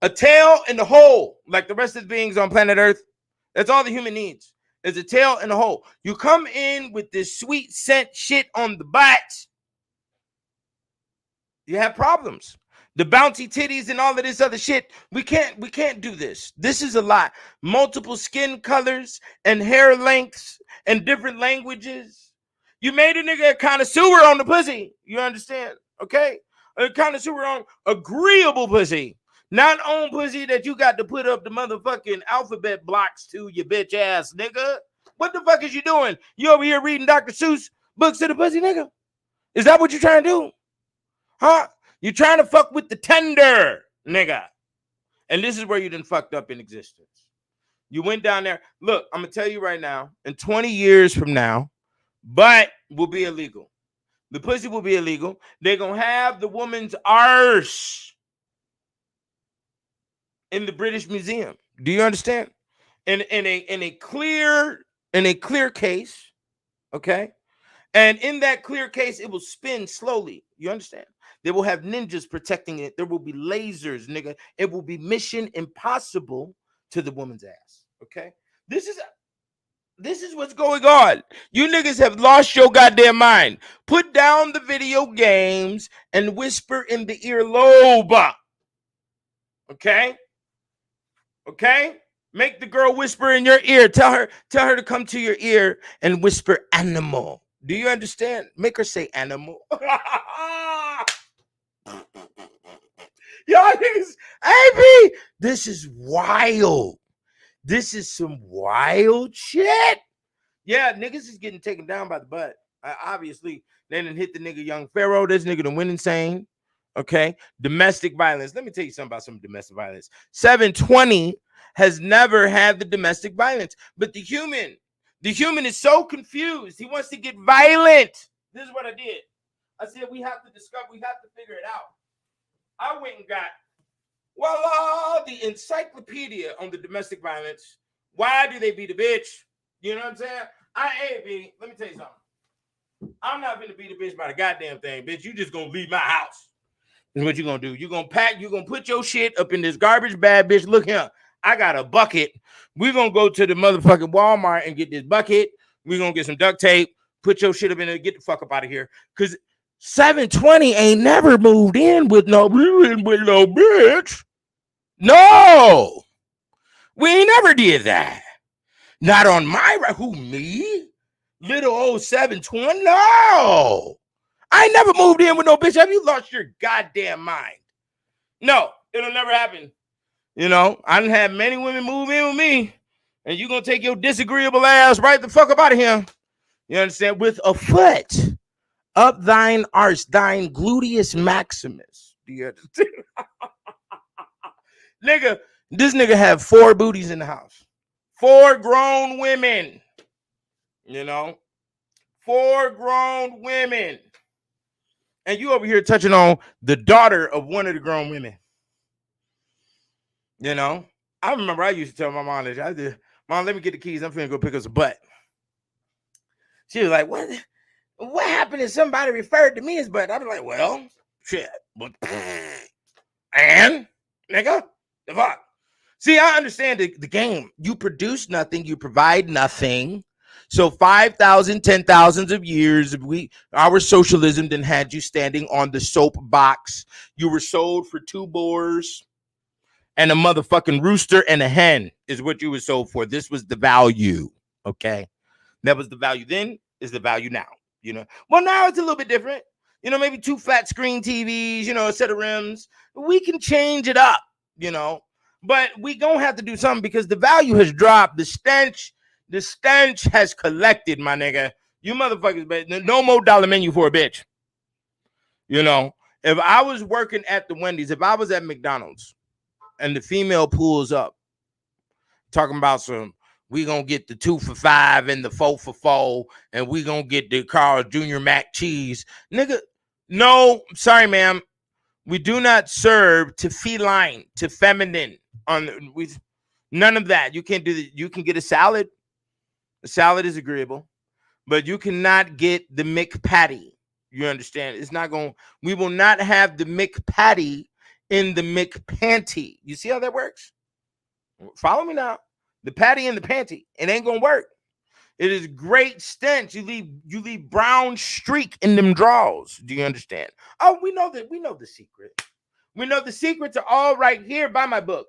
A tail and a hole, like the rest of the beings on planet Earth. That's all the human needs, is a tail and a hole. You come in with this sweet scent shit on the butt, you have problems. The bouncy titties and all of this other shit, we can't do this. This is a lot. Multiple skin colors and hair lengths and different languages. You made a nigga a connoisseur on the pussy. You understand? Okay? A connoisseur on agreeable pussy. Not on pussy that you got to put up the motherfucking alphabet blocks to, you bitch ass nigga. What the fuck is you doing? You over here reading Dr. Seuss books to the pussy nigga? Is that what you trying to do? Huh? You trying to fuck with the tender nigga. And this is where you done fucked up in existence. You went down there. Look, I'm going to tell you right now, in 20 years from now, butt will be illegal. The pussy will be illegal. They're going to have the woman's arse in the British Museum. Do you understand? In a clear case, okay? And in that clear case, it will spin slowly. You understand? They will have ninjas protecting it. There will be lasers, nigga. It will be mission impossible to the woman's ass. Okay? This is what's going on. You niggas have lost your goddamn mind. Put down the video games and whisper in the earlobe. Okay? Okay? Make the girl whisper in your ear. Tell her to come to your ear and whisper animal. Do you understand? Make her say animal. Y'all niggas, hey, this is wild. This is some wild shit. Yeah, niggas is getting taken down by the butt. Obviously, they didn't hit the nigga Young Pharaoh. This nigga done went insane. Okay? Domestic violence. Let me tell you something about some domestic violence. 720 has never had the domestic violence. But the human is so confused. He wants to get violent. This is what I did. I said, we have to figure it out. I went and got, the encyclopedia on the domestic violence. Why do they beat a bitch? You know what I'm saying? Let me tell you something. I'm not gonna beat a bitch by the goddamn thing, bitch. You just gonna leave my house. Is what you gonna do. You gonna put your shit up in this garbage bag, bitch. Look here. I got a bucket. We're gonna go to the motherfucking Walmart and get this bucket. We're gonna get some duct tape, put your shit up in there, get the fuck up out of here. Cause 720 ain't never moved in with no bitch. No, we ain't never did that. Not on my right. Who, me? Little old 720? No. I ain't never moved in with no bitch. Have you lost your goddamn mind? No, it'll never happen. You know, I done had many women move in with me, and you gonna take your disagreeable ass right the fuck up out of here. You understand? With a foot up thine arse, thine gluteus maximus. Do you understand? Nigga, this nigga have 4 booties in the house. 4 grown women. You know? 4 grown women. And you over here touching on the daughter of one of the grown women. You know? I remember I used to tell my mom that. I did, Mom, let me get the keys. I'm finna go pick us a butt. She was like, what happened if somebody referred to me as butt? I was like, well, shit. And, nigga, the fuck? See, I understand the game. You produce nothing. You provide nothing. So 5,000, 10,000s of years, our socialism then had you standing on the soapbox. You were sold for 2 boars and a motherfucking rooster and a hen is what you were sold for. This was the value, okay? That was the value then, is the value now, you know? Well, now it's a little bit different. You know, maybe 2 flat screen TVs, you know, a set of rims. We can change it up, you know? But we gonna have to do something because the value has dropped. The stench has collected, my nigga. You motherfuckers, but no more dollar menu for a bitch. You know, if I was working at the Wendy's, if I was at McDonald's and the female pulls up talking about we gonna get the 2 for $5 and the 4 for $4, and we gonna get the Carl Jr. Mac cheese. Nigga, no, sorry, ma'am. We do not serve to feline, to feminine. None of that. You can't do that. You can get a salad. A salad is agreeable, but you cannot get the McPatty. You understand? It's not going. We will not have the McPatty in the McPanty. You see how that works? Follow me now. The patty and the panty. It ain't gonna work. It is great stench. You leave brown streak in them drawers. Do you understand? Oh, we know that. We know the secret. We know the secrets are all right here. Buy my book.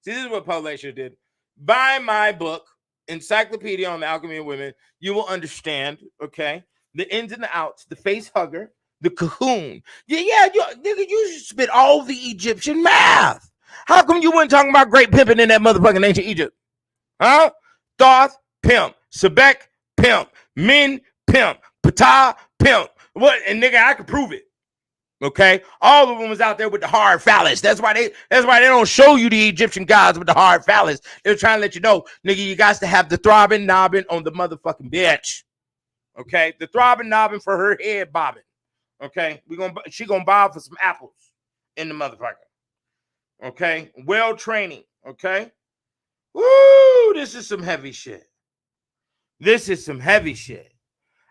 See, this is what Paul Lasher did. Buy my book, Encyclopedia on the Alchemy of Women. You will understand, okay? The ins and the outs, the face hugger, the cahoon. Yeah, nigga, you spit all the Egyptian math. How come you weren't talking about great pimping in that motherfucking ancient Egypt? Huh? Thoth, pimp. Sebek, pimp. Min, pimp. Ptah, pimp. What? And nigga, I could prove it. Okay, all of them was out there with the hard phallus. That's why they don't show you the Egyptian gods with the hard phallus. They're trying to let you know, nigga, you got to have the throbbing, knobbing on the motherfucking bitch. Okay, the throbbing, knobbing for her head bobbing. Okay, she gonna bob for some apples in the motherfucker. Okay, well training. Okay, woo, this is some heavy shit. This is some heavy shit.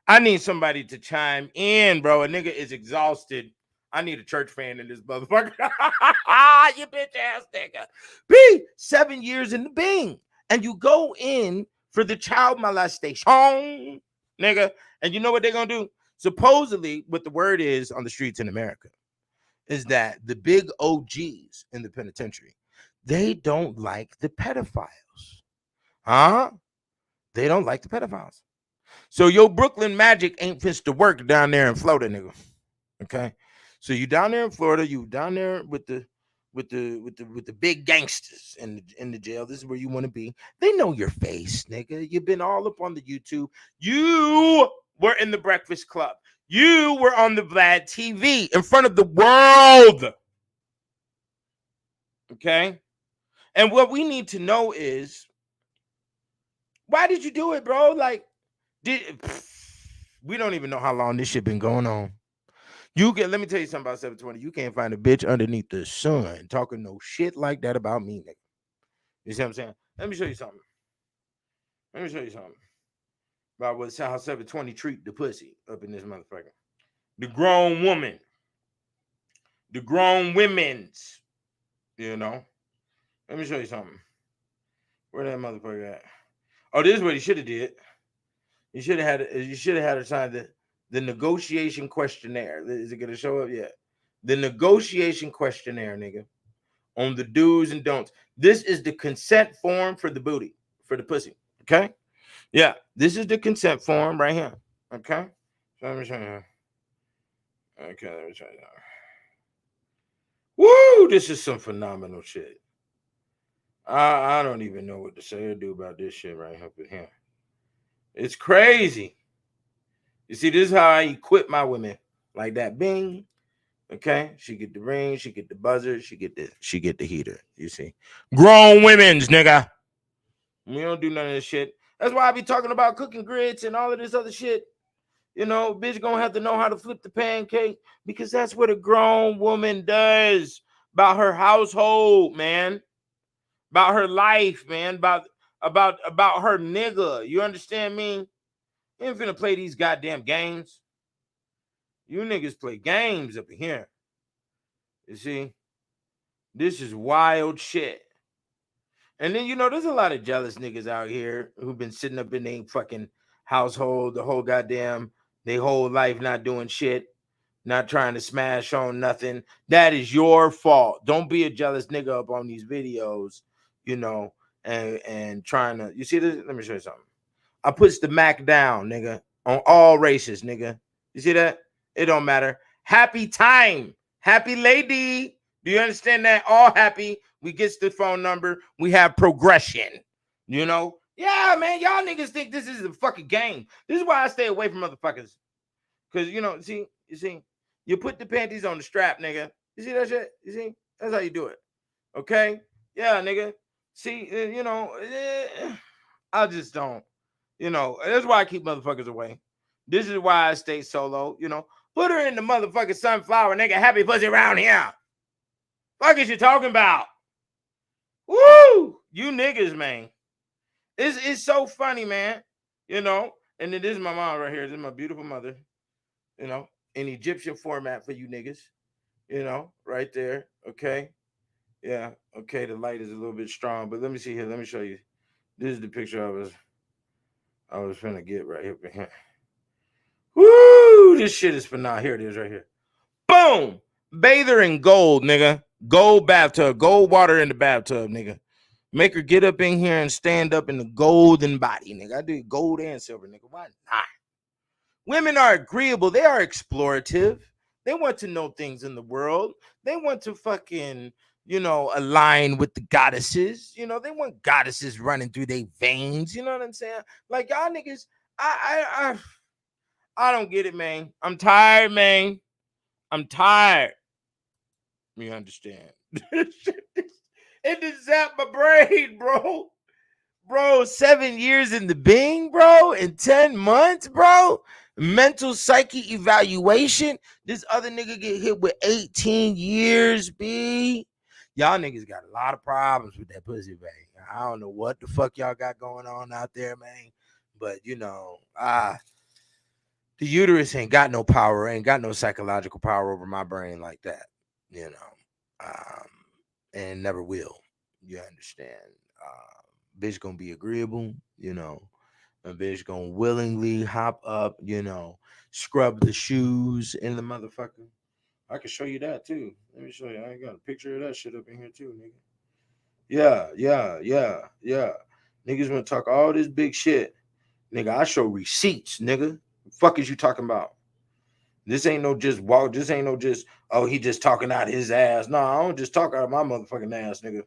I need somebody to chime in, bro. A nigga is exhausted. I need a church fan in this motherfucker. You bitch ass nigga. B, 7 years in the Bing. And you go in for the child molestation, nigga. And you know what they're going to do? Supposedly, what the word is on the streets in America is that the big OGs in the penitentiary, they don't like the pedophiles. Huh? They don't like the pedophiles. So your Brooklyn Magic ain't fixed to work down there in Florida, nigga. Okay? So you down there in Florida, you down there with the big gangsters in the jail. This is where you want to be. They know your face, nigga. You've been all up on the YouTube. You were in the Breakfast Club. You were on the Vlad TV in front of the world. Okay? And what we need to know is, why did you do it, bro? Like, we don't even know how long this shit been going on. Let me tell you something about 720. You can't find a bitch underneath the sun talking no shit like that about me, nigga. You see what I'm saying? Let me show you something. About how 720 treat the pussy up in this motherfucker. The grown woman. The grown women's. You know? Let me show you something. Where that motherfucker at? Oh, this is what he should have did. You should have had her sign the negotiation questionnaire. Is it going to show up yet? The negotiation questionnaire, nigga, on the do's and don'ts. This is the consent form for the booty, for the pussy. Okay? Yeah, this is the consent form right here. Okay? So let me show you. Okay, let me show you. Woo! This is some phenomenal shit. I don't even know what to say or do about this shit right up in here. It's crazy. You see, this is how I equip my women. Like that, bing. Okay, she get the ring, she get the buzzer, she get the heater. You see, grown women's, nigga. We don't do none of this shit. That's why I be talking about cooking grits and all of this other shit. You know, bitch gonna have to know how to flip the pancake because that's what a grown woman does about her household, man. About her life, man. About her nigga. You understand me? You ain't finna play these goddamn games. You niggas play games up in here. You see? This is wild shit. And then, you know, there's a lot of jealous niggas out here who've been sitting up in their fucking household the whole goddamn, their whole life not doing shit, not trying to smash on nothing. That is your fault. Don't be a jealous nigga up on these videos, you know, and trying to, you see this? Let me show you something. I puts the Mac down, nigga, on all races, nigga. You see that? It don't matter. Happy time. Happy lady. Do you understand that? All happy. We gets the phone number. We have progression. You know? Yeah, man. Y'all niggas think this is a fucking game. This is why I stay away from motherfuckers. Because, you know, you see, you put the panties on the strap, nigga. You see that shit? You see? That's how you do it. Okay? Yeah, nigga. See, you know, I just don't. You know, that's why I keep motherfuckers away. This is why I stay solo, you know. Put her in the motherfucking sunflower, nigga. Happy pussy around here. Fuck is you talking about? Woo! You niggas, man. It's so funny, man. You know, and then this is my mom right here. This is my beautiful mother. You know, in Egyptian format for you niggas. You know, right there. Okay. Yeah. Okay, the light is a little bit strong, but let me see here. Let me show you. This is the picture I was finna get right here. Woo! This shit is phenomenal. Here it is right here. Boom! Bather in gold, nigga. Gold bathtub. Gold water in the bathtub, nigga. Make her get up in here and stand up in the golden body, nigga. I do gold and silver, nigga. Why not? Women are agreeable. They are explorative. They want to know things in the world. They want to fucking, align with the goddesses. They want goddesses running through their veins. You know what I'm saying? Like y'all niggas, I don't get it, man. I'm tired, man. I'm tired. You understand? It just zapped my brain, bro. Bro, 7 years in the Bing, bro, in 10 months, bro. Mental psyche evaluation. This other nigga get hit with 18 years, B. Y'all niggas got a lot of problems with that pussy, man. I don't know what the fuck y'all got going on out there, man. But, the uterus ain't got no power, ain't got no psychological power over my brain like that, and never will. You understand? Bitch gonna be agreeable, a bitch gonna willingly hop up, scrub the shoes in the motherfucker. I can show you that too. Let me show you. I got a picture of that shit up in here too, nigga. Yeah. Niggas wanna talk all this big shit. Nigga, I show receipts, nigga. The fuck is you talking about? This ain't no just walk. This ain't no just, oh, he just talking out his ass. No, I don't just talk out of my motherfucking ass, nigga.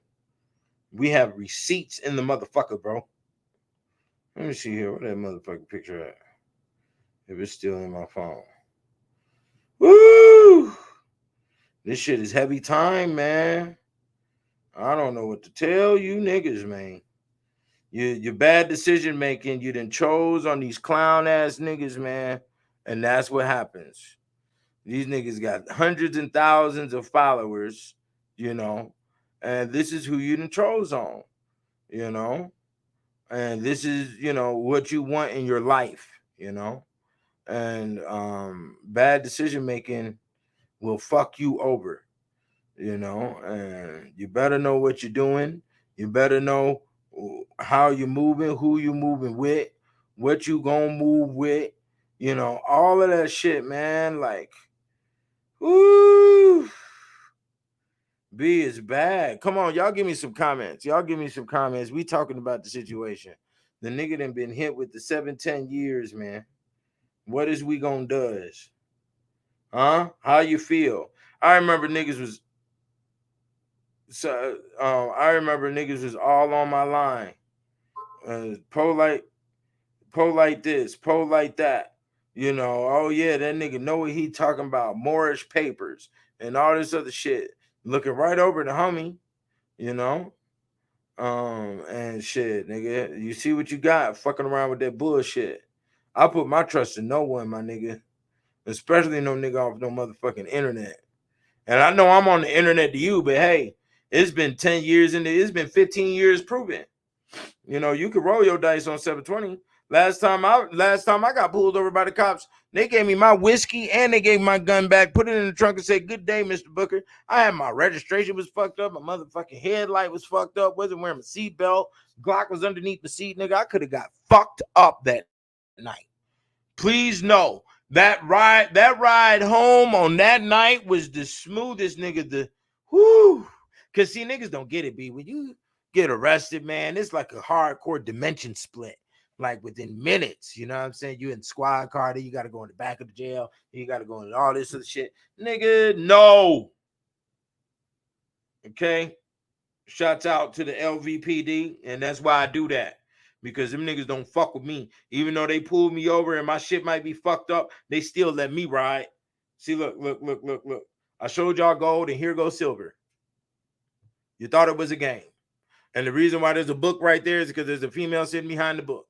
We have receipts in the motherfucker, bro. Let me see here. What that motherfucking picture at? If it's still in my phone. Woo! This shit is heavy time, man. I don't know what to tell you niggas, man. Your bad decision making, you done chose on these clown ass niggas, man. And that's what happens. These niggas got hundreds and thousands of followers, and this is who you done chose on, and this is, what you want in your life, and bad decision making will fuck you over, and you better know what you're doing. You better know how you're moving, who you moving with, what you gonna move with, all of that shit, man. Like, woo, B is bad. Come on, y'all give me some comments. We talking about the situation. The nigga done been hit with the 7-10 years, man. What is we gonna does? Huh? How you feel? I remember niggas was all on my line. Polite this, polite that. Oh yeah, that nigga know what he talking about. Moorish papers and all this other shit. Looking right over the homie, and shit, nigga. You see what you got fucking around with that bullshit. I put my trust in no one, my nigga. Especially no nigga off no motherfucking internet. And I know I'm on the internet to you, but hey, it's been 10 years it's been 15 years proven. You could roll your dice on 720. Last time I got pulled over by the cops, they gave me my whiskey and they gave me my gun back, put it in the trunk and said, "Good day, Mr. Booker." I had my registration was fucked up, my motherfucking headlight was fucked up, wasn't wearing my seatbelt, Glock was underneath the seat, nigga. I could have got fucked up that night. Please know that ride home on that night was the smoothest, nigga. Cause see, niggas don't get it, B. When you get arrested, man, it's like a hardcore dimension split. Like within minutes, you know what I'm saying? You in squad car, then you got to go in the back of the jail. You got to go into all this other shit. Nigga, no. Okay? Shouts out to the LVPD, and that's why I do that. Because them niggas don't fuck with me. Even though they pulled me over and my shit might be fucked up, they still let me ride. See, look. I showed y'all gold, and here goes silver. You thought it was a game. And the reason why there's a book right there is because there's a female sitting behind the book.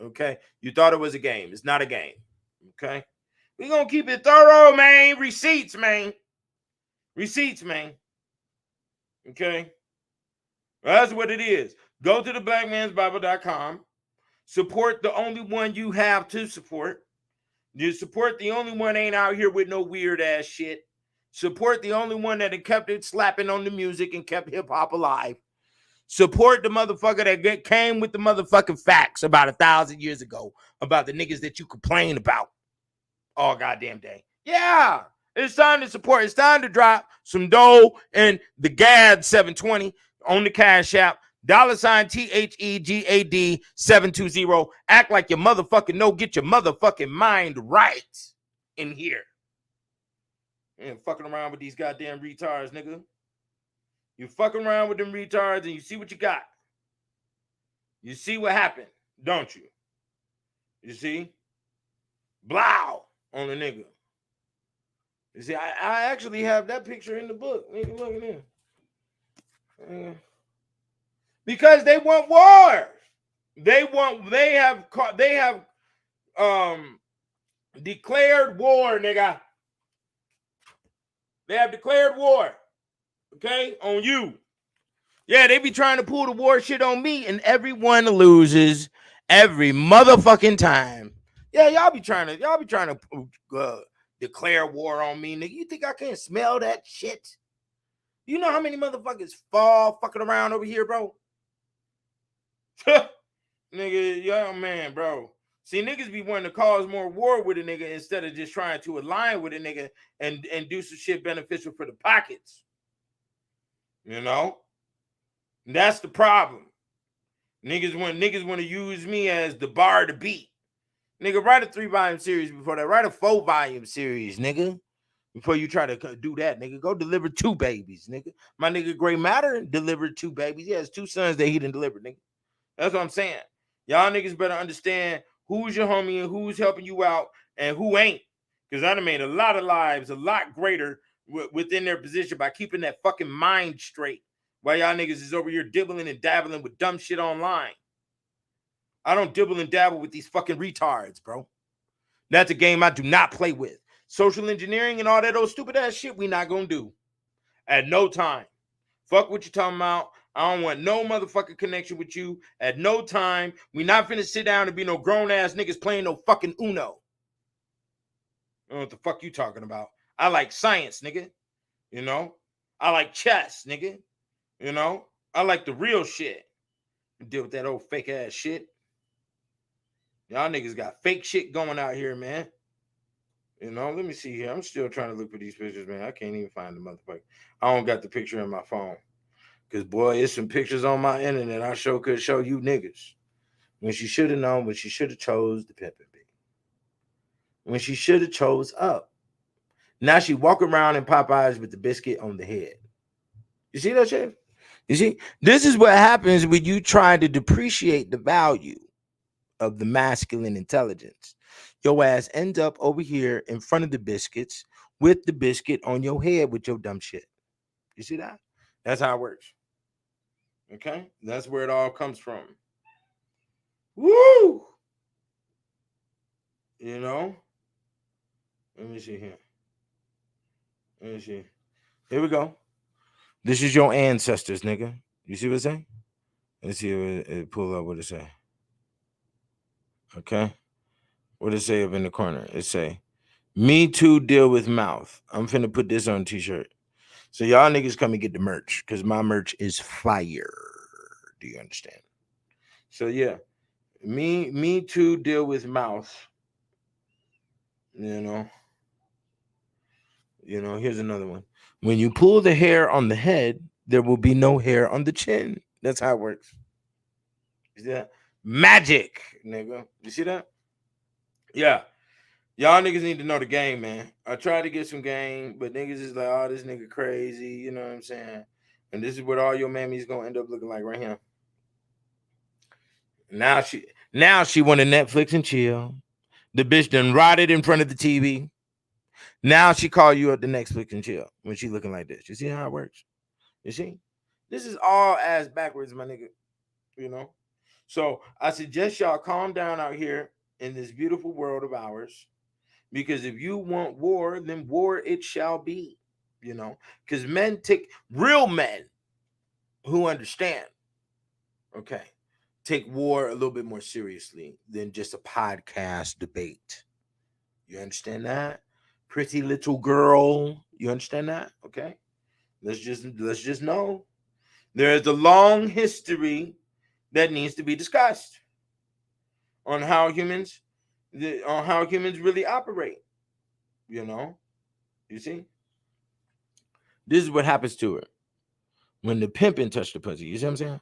Okay? You thought it was a game. It's not a game. Okay? We're going to keep it thorough, man. Receipts, man. Okay? Well, that's what it is. Go to theblackmansbible.com. Support the only one you have to support. You support the only one ain't out here with no weird ass shit. Support the only one that kept it slapping on the music and kept hip hop alive. Support the motherfucker that came with the motherfucking facts about 1,000 years ago about the niggas that you complain about all goddamn day. Yeah, it's time to support. It's time to drop some dough in the GAD 720 on the Cash App. $THEGAD 720. Act like you motherfucking know. Get your motherfucking mind right in here. And fucking around with these goddamn retards, nigga. You fuck around with them retards and you see what you got. You see what happened, don't you? You see? Blow on the nigga. You see, I actually have that picture in the book. Nigga, look at this. Because they want war. They have declared war, nigga. They have declared war. Okay? On you. Yeah, they be trying to pull the war shit on me, and everyone loses every motherfucking time. Yeah, y'all be trying to declare war on me, nigga. You think I can't smell that shit? You know how many motherfuckers fall fucking around over here, bro? Nigga, young man, bro. See, niggas be wanting to cause more war with a nigga instead of just trying to align with a nigga and do some shit beneficial for the pockets. You know? That's the problem. Niggas want to use me as the bar to beat. Nigga, write a 3-volume series before that. Write a 4-volume series, nigga. Before you try to do that, nigga. Go deliver 2 babies, nigga. My nigga Gray Matter delivered 2 babies. He has 2 sons that he didn't deliver, nigga. That's what I'm saying. Y'all niggas better understand who's your homie and who's helping you out and who ain't. Because I done made a lot of lives a lot greater within their position by keeping that fucking mind straight. While y'all niggas is over here dibbling and dabbling with dumb shit online. I don't dibble and dabble with these fucking retards, bro. That's a game I do not play with. Social engineering and all that old stupid ass shit we not gonna do. At no time. Fuck what you talking about. I don't want no motherfucking connection with you. At no time. We not finna sit down and be no grown ass niggas playing no fucking Uno. I don't know what the fuck you talking about. I like science, nigga. You know? I like chess, nigga. You know? I like the real shit. Deal with that old fake ass shit. Y'all niggas got fake shit going out here, man. You know, let me see here. I'm still trying to look for these pictures, man. I can't even find the motherfucker. I don't got the picture in my phone. Because, boy, it's some pictures on my internet I sure could show you niggas. When she should have known, when she should have chose the pimpin' B. When she should have chose up. Now she walk around in Popeyes with the biscuit on the head. You see that shit? You see? This is what happens when you try to depreciate the value of the masculine intelligence. Your ass ends up over here in front of the biscuits with the biscuit on your head with your dumb shit. You see that? That's how it works. Okay? That's where it all comes from. Woo! You know? Let me see here. Let me see. Here we go. This is your ancestors, nigga. You see what it's saying? Let's see if it pull up what it say. Okay? What it say up in the corner? It say, me too deal with mouth. I'm finna put this on a t-shirt. So y'all niggas come and get the merch because my merch is fire. Do you understand? So yeah, me too deal with mouth. You know, here's another one. When you pull the hair on the head, there will be no hair on the chin. That's how it works. You see that? Magic, nigga. You see that? Yeah. Y'all niggas need to know the game, man. I tried to get some game, but niggas is like, oh, this nigga crazy. You know what I'm saying? And this is what all your mammies gonna end up looking like right here. Now she wanted Netflix and chill. The bitch done rotted in front of the TV. Now she call you up to Netflix and chill when she looking like this. You see how it works? You see? This is all ass backwards, my nigga. You know? So I suggest y'all calm down out here in this beautiful world of ours. Because if you want war, then war it shall be. You know? Because men take real men who understand. Okay. Take war a little bit more seriously than just a podcast debate. You understand that? Pretty little girl. You understand that? Okay. Let's just know there is a long history that needs to be discussed on how humans really operate. You know? You see? This is what happens to her when the pimpin' touch the pussy. You see what I'm saying?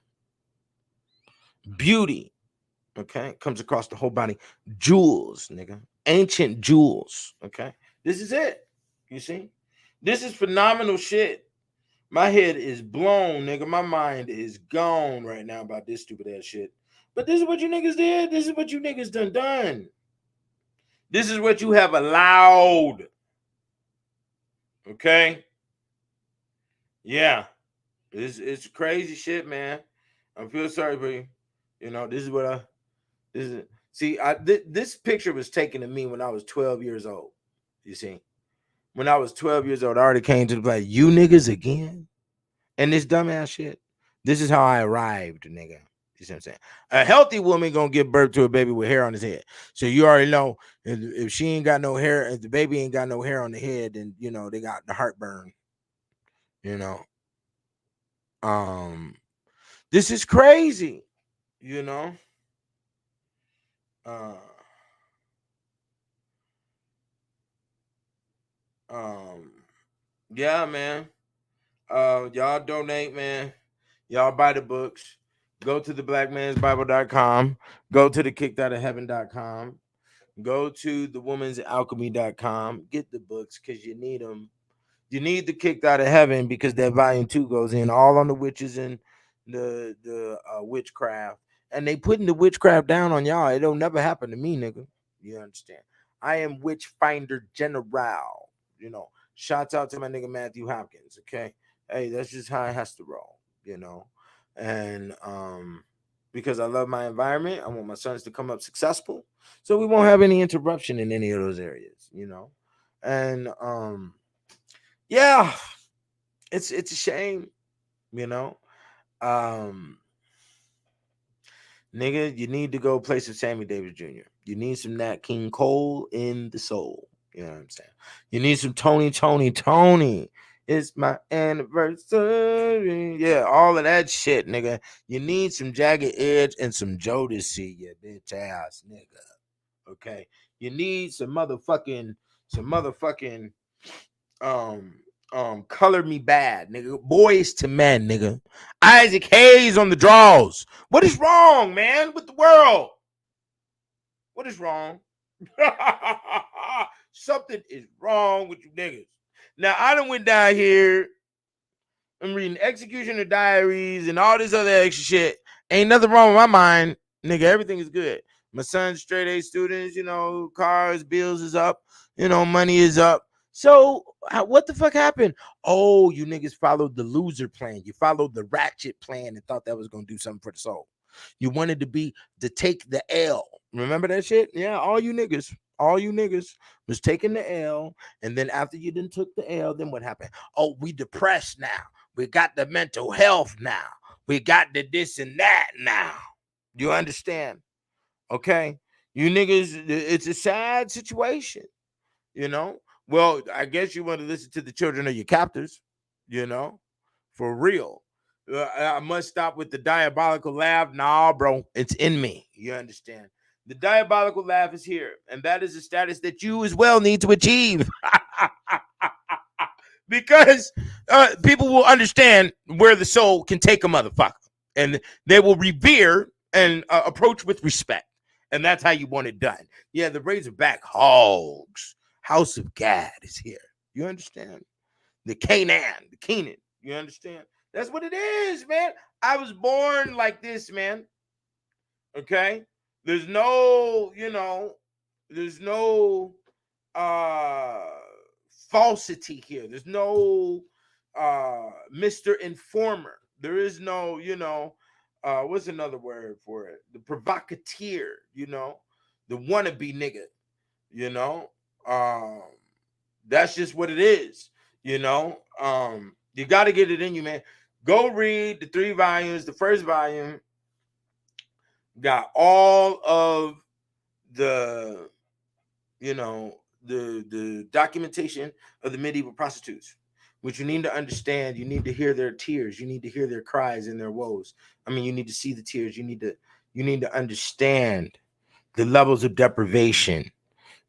Beauty, okay, comes across the whole body. Jewels, nigga. Ancient jewels, okay? This is it. You see? This is phenomenal shit My head is blown, nigga. My mind is gone right now about this stupid ass shit. But this is what you niggas did. This is what you niggas done. This is what you have allowed. Okay? Yeah. It's crazy shit, man. I feel sorry for you. You know, this is what this picture was taken of me when I was 12 years old. You see? When I was 12 years old, I already came to the place, you niggas again? And this dumbass shit. This is how I arrived, nigga. You see what I'm saying? A healthy woman gonna give birth to a baby with hair on his head. So you already know if she ain't got no hair, if the baby ain't got no hair on the head, then you know they got the heartburn. You know. This is crazy, you know. Uh yeah, man. Y'all donate, man. Y'all buy the books. Go to the blackmansbible.com. Go to the kickedoutofheaven.com. Go to the womansalchemy.com. Get the books because you need them. You need the Kicked Out of Heaven because that volume 2 goes in all on the witches and the witchcraft. And they putting the witchcraft down on y'all. It'll never happen to me, nigga. You understand? I am Witch Finder General. You know, shouts out to my nigga Matthew Hopkins. Okay. Hey, that's just how it has to roll, you know. And because I love my environment, I want my sons to come up successful. So we won't have any interruption in any of those areas, you know. And yeah, it's a shame, you know. Nigga, you need to go play some Sammy Davis Jr. You need some Nat King Cole in the soul. You know what I'm saying? You need some Tony. It's my anniversary. Yeah, all of that shit, nigga. You need some Jagged Edge and some Jodeci, you bitch ass nigga. Okay. You need some motherfucking Color Me Bad, nigga. Boys to Men, nigga. Isaac Hayes on the draws. What is wrong, man, with the world? What is wrong? Something is wrong with you niggas. Now, I done went down here. I'm reading Executioner Diaries and all this other extra shit. Ain't nothing wrong with my mind. Nigga, everything is good. My son's straight A students, you know, cars, bills is up, you know, money is up. So what the fuck happened? Oh, you niggas followed the loser plan. You followed the ratchet plan and thought that was going to do something for the soul. You wanted to take the L. Remember that shit? Yeah, all you niggas was taking the L. And then after you done took the L, then what happened? Oh, we depressed now. We got the mental health now. We got the this and that now. You understand? Okay? You niggas, it's a sad situation, you know? Well, I guess you want to listen to the children of your captors, you know? For real. I must stop with the diabolical laugh. Nah, bro, it's in me. You understand? The diabolical laugh is here, and that is a status that you as well need to achieve. Because people will understand where the soul can take a motherfucker, and they will revere and approach with respect. And that's how you want it done. Yeah, the Razorback Hogs, House of Gad is here. You understand? The Canaan, the Kenan. You understand? That's what it is, man. I was born like this, man. Okay? There's no, you know, there's no falsity here. There's no Mr. Informer. There is no, you know, what's another word for it? The provocateur, you know, the wannabe nigga, you know. That's just what it is, you know. You got to get it in you, man. Go read the 3 volumes. The first volume got all of the, you know, the documentation of the medieval prostitutes, which you need to understand. You need to hear their tears. You need to hear their cries and their woes. I mean, you need to see the tears. You need to understand the levels of deprivation.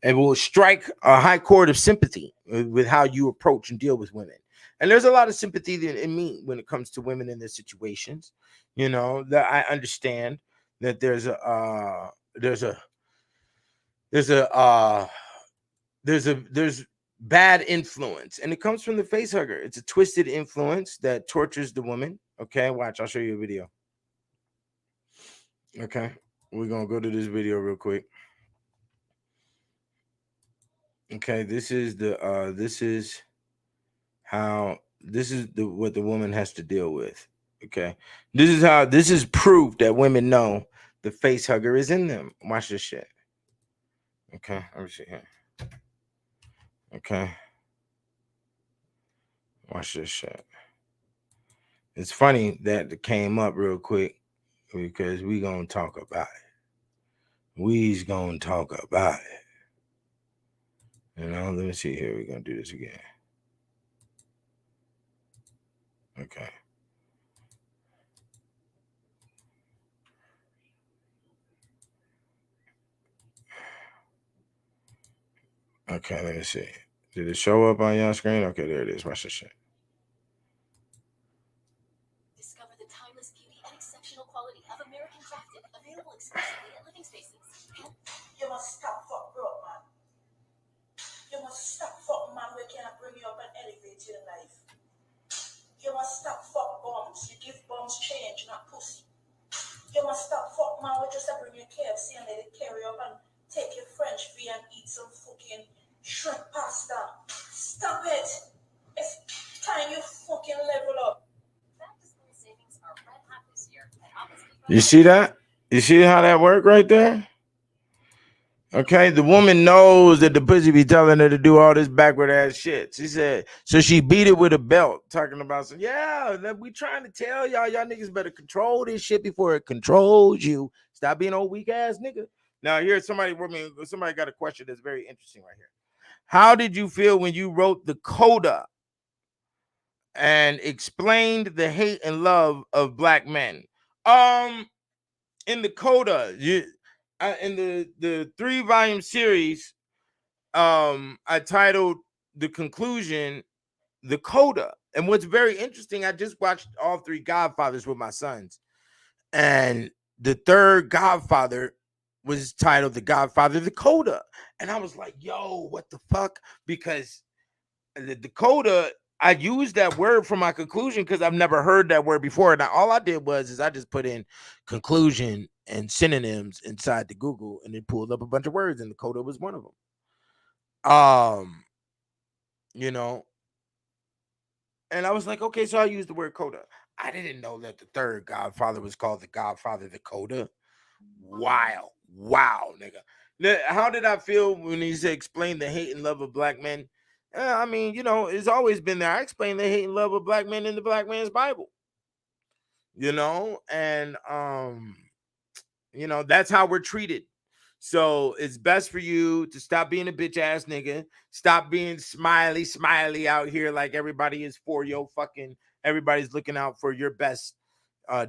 It will strike a high chord of sympathy with how you approach and deal with women. And there's a lot of sympathy in me when it comes to women in their situations. You know, that I understand that there's bad influence, and it comes from the face hugger. It's a twisted influence that tortures the woman. Okay, watch, I'll show you a video. Okay, we're gonna go to this video real quick. Okay, this is the what the woman has to deal with. Okay, this is proof that women know the face hugger is in them. Watch this shit. Okay, let me see here. Okay, watch this shit. It's funny that it came up real quick because we gonna talk about it. We's gonna talk about it. You know, let me see here. We're gonna do this again. Okay. Okay, let me see. Did it show up on your screen? Okay, there it is. Watch this shit.
Discover the timeless beauty and exceptional quality of American Crafted, available exclusively at Living Spaces.
You must stop fuck broke, man. You must stop fuck man we cannot bring you up and elevate your life. You must stop fuck bums. You give bums change, not pussy. You must stop fuck man we just bring you KFC and let it carry up and take your French fry and eat some fucking shrimp pasta. Stop it. It's time you fucking level up.
You see that? You see how that worked right there? Okay, the woman knows that the pussy be telling her to do all this backward ass shit. She said, so she beat it with a belt, talking about some, yeah, we trying to tell y'all niggas better control this shit before it controls you. Stop being old weak ass nigga. Now here's somebody got a question that's very interesting right here. How did you feel when you wrote the coda and explained the hate and love of black men? In the coda, in the 3-volume series, I titled the conclusion the coda. And what's very interesting, I just watched all 3 Godfathers with my sons, and the 3rd Godfather was titled The Godfather, the coda. And I was like, yo, what the fuck? Because the coda, I used that word for my conclusion because I've never heard that word before. Now, all I did was I just put in conclusion and synonyms inside the Google, and it pulled up a bunch of words, and the coda was one of them. You know, and I was like, okay, so I used the word coda. I didn't know that the 3rd Godfather was called the Godfather, the coda. Wow, nigga. How did I feel when he said explain the hate and love of black men? I mean, you know, it's always been there. I explain the hate and love of black men in the Black Man's Bible. You know, and you know, that's how we're treated. So it's best for you to stop being a bitch ass nigga. Stop being smiley out here like everybody is for your fucking, everybody's looking out for your best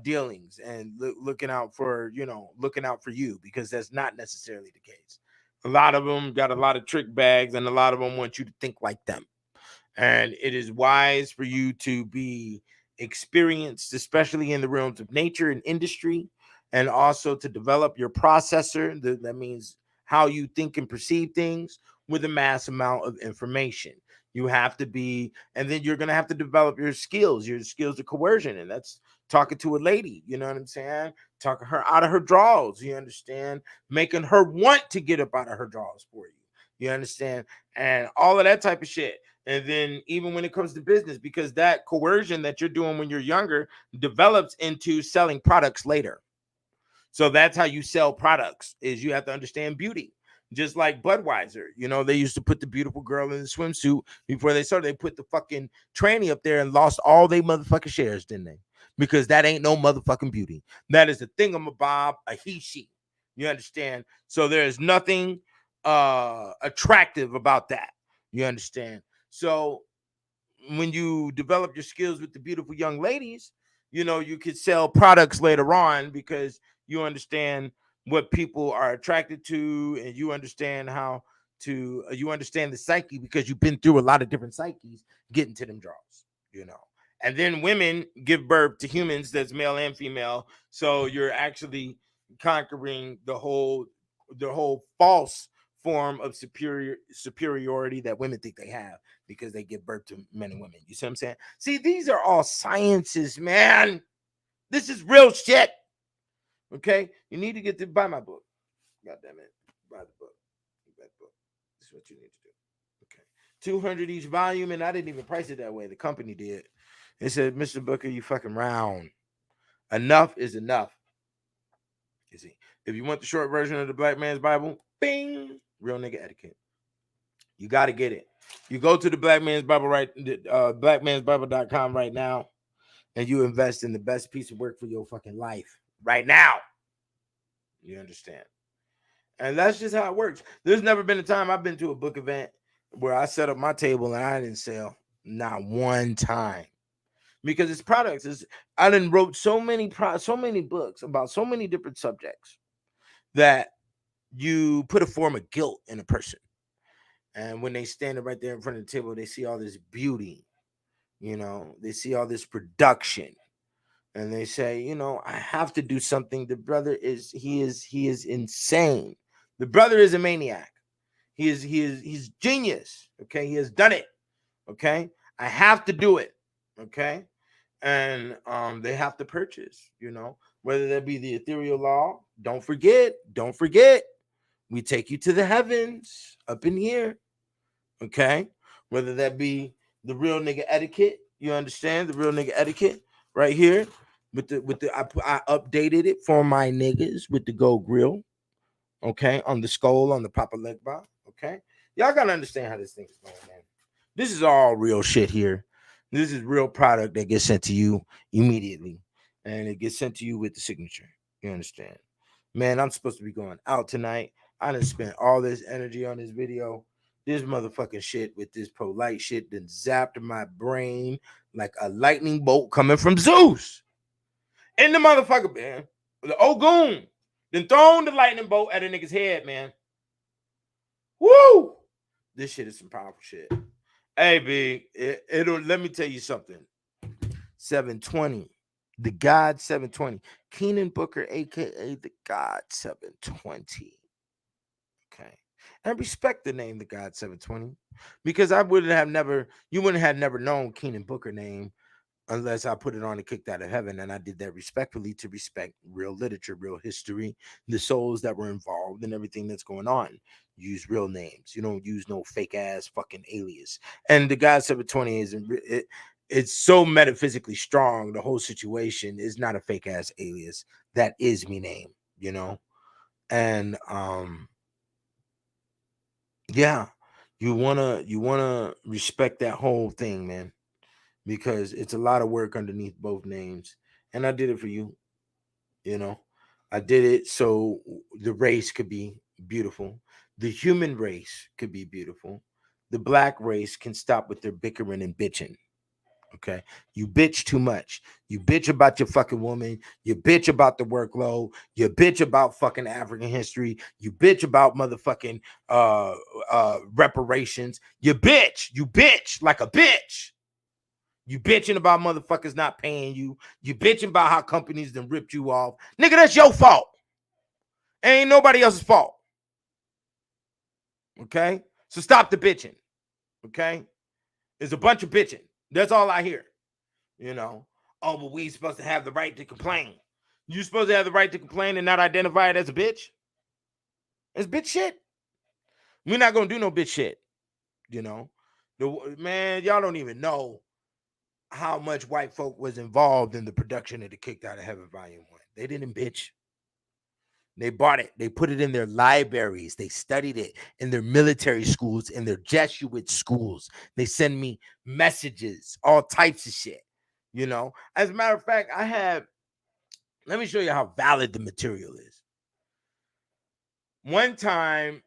dealings and looking out for you, because that's not necessarily the case. A lot of them got a lot of trick bags, and a lot of them want you to think like them. And it is wise for you to be experienced, especially in the realms of nature and industry, and also to develop your processor. That means how you think and perceive things with a mass amount of information. You have to be, and then you're going to have to develop your skills of coercion. And that's talking to a lady, you know what I'm saying? Talking her out of her drawers, you understand? Making her want to get up out of her drawers for you, you understand? And all of that type of shit. And then even when it comes to business, because that coercion that you're doing when you're younger develops into selling products later. So that's how you sell products, is you have to understand beauty. Just like Budweiser, you know, they used to put the beautiful girl in the swimsuit before they started. They put the fucking tranny up there and lost all they motherfucking shares, didn't they? Because that ain't no motherfucking beauty. That is a thingamabob, a he, she. You understand? So there is nothing attractive about that. You understand? So when you develop your skills with the beautiful young ladies, you know, you could sell products later on because you understand what people are attracted to, and you understand how to, you understand the psyche because you've been through a lot of different psyches getting to them draws, you know. And then women give birth to humans that's male and female. So you're actually conquering the whole false form of superiority that women think they have because they give birth to men and women. You see what I'm saying? See, these are all sciences, man. This is real shit. Okay, you need to get to buy my book. God damn it, buy the book. Buy the book. This is what you need to do. Okay, 200 each volume, and I didn't even price it that way. The company did. It said, Mr. Booker, you fucking round. Enough is enough. You see, if you want the short version of the Black Man's Bible, bing, real nigga etiquette. You got to get it. You go to the Black Man's Bible blackmansbible.com right now, and you invest in the best piece of work for your fucking life right now. You understand? And that's just how it works. There's never been a time I've been to a book event where I set up my table and I didn't sell, not one time. Because it's products. I done wrote so many books about so many different subjects that you put a form of guilt in a person. And when they stand right there in front of the table, they see all this beauty, they see all this production. And they say, I have to do something. The brother is insane. The brother is a maniac. He's genius. Okay. He has done it. Okay. I have to do it. Okay. And they have to purchase, whether that be the ethereal law. Don't forget, we take you to the heavens up in here. Okay. Whether that be the real nigga etiquette, you understand the real nigga etiquette right here I updated it for my niggas with the gold grill. Okay. On the skull, on the Papa Legba. Okay. Y'all gotta understand how this thing is going, man. This is all real shit here. This is real product that gets sent to you immediately. And it gets sent to you with the signature. You understand? Man, I'm supposed to be going out tonight. I done spent all this energy on this video. This motherfucking shit with this polite shit then zapped my brain like a lightning bolt coming from Zeus. In the motherfucker, man. The Ogun. Then thrown the lightning bolt at a nigga's head, man. Woo! This shit is some powerful shit. Hey, B, it'll let me tell you something. 720. The God 720. Keenan Booker, aka the God 720. Okay. And respect the name the God 720. Because you wouldn't have never known Keenan Booker name unless I put it on and kicked out of heaven. And I did that respectfully to respect real literature, real history, the souls that were involved and everything that's going on. Use real names. You don't use no fake ass fucking alias. And the God 720 it's so metaphysically strong. The whole situation is not a fake ass alias. That is me name, And yeah, you wanna respect that whole thing, man. Because it's a lot of work underneath both names. And I did it for you. I did it so the race could be beautiful. The human race could be beautiful. The black race can stop with their bickering and bitching. Okay. You bitch too much. You bitch about your fucking woman. You bitch about the workload. You bitch about fucking African history. You bitch about motherfucking reparations. You bitch like a bitch. You bitching about motherfuckers not paying you. You bitching about how companies done ripped you off. Nigga, that's your fault. Ain't nobody else's fault. Okay? So stop the bitching. Okay? There's a bunch of bitching. That's all I hear. Oh, but we supposed to have the right to complain. You supposed to have the right to complain and not identify it as a bitch? It's bitch shit. We're not going to do no bitch shit. Man, y'all don't even know how much white folk was involved in the production of the Kicked Out of Heaven Volume 1. They didn't bitch. They bought it. They put it in their libraries. They studied it in their military schools, in their Jesuit schools. They send me messages, all types of shit. As a matter of fact, let me show you how valid the material is. One time,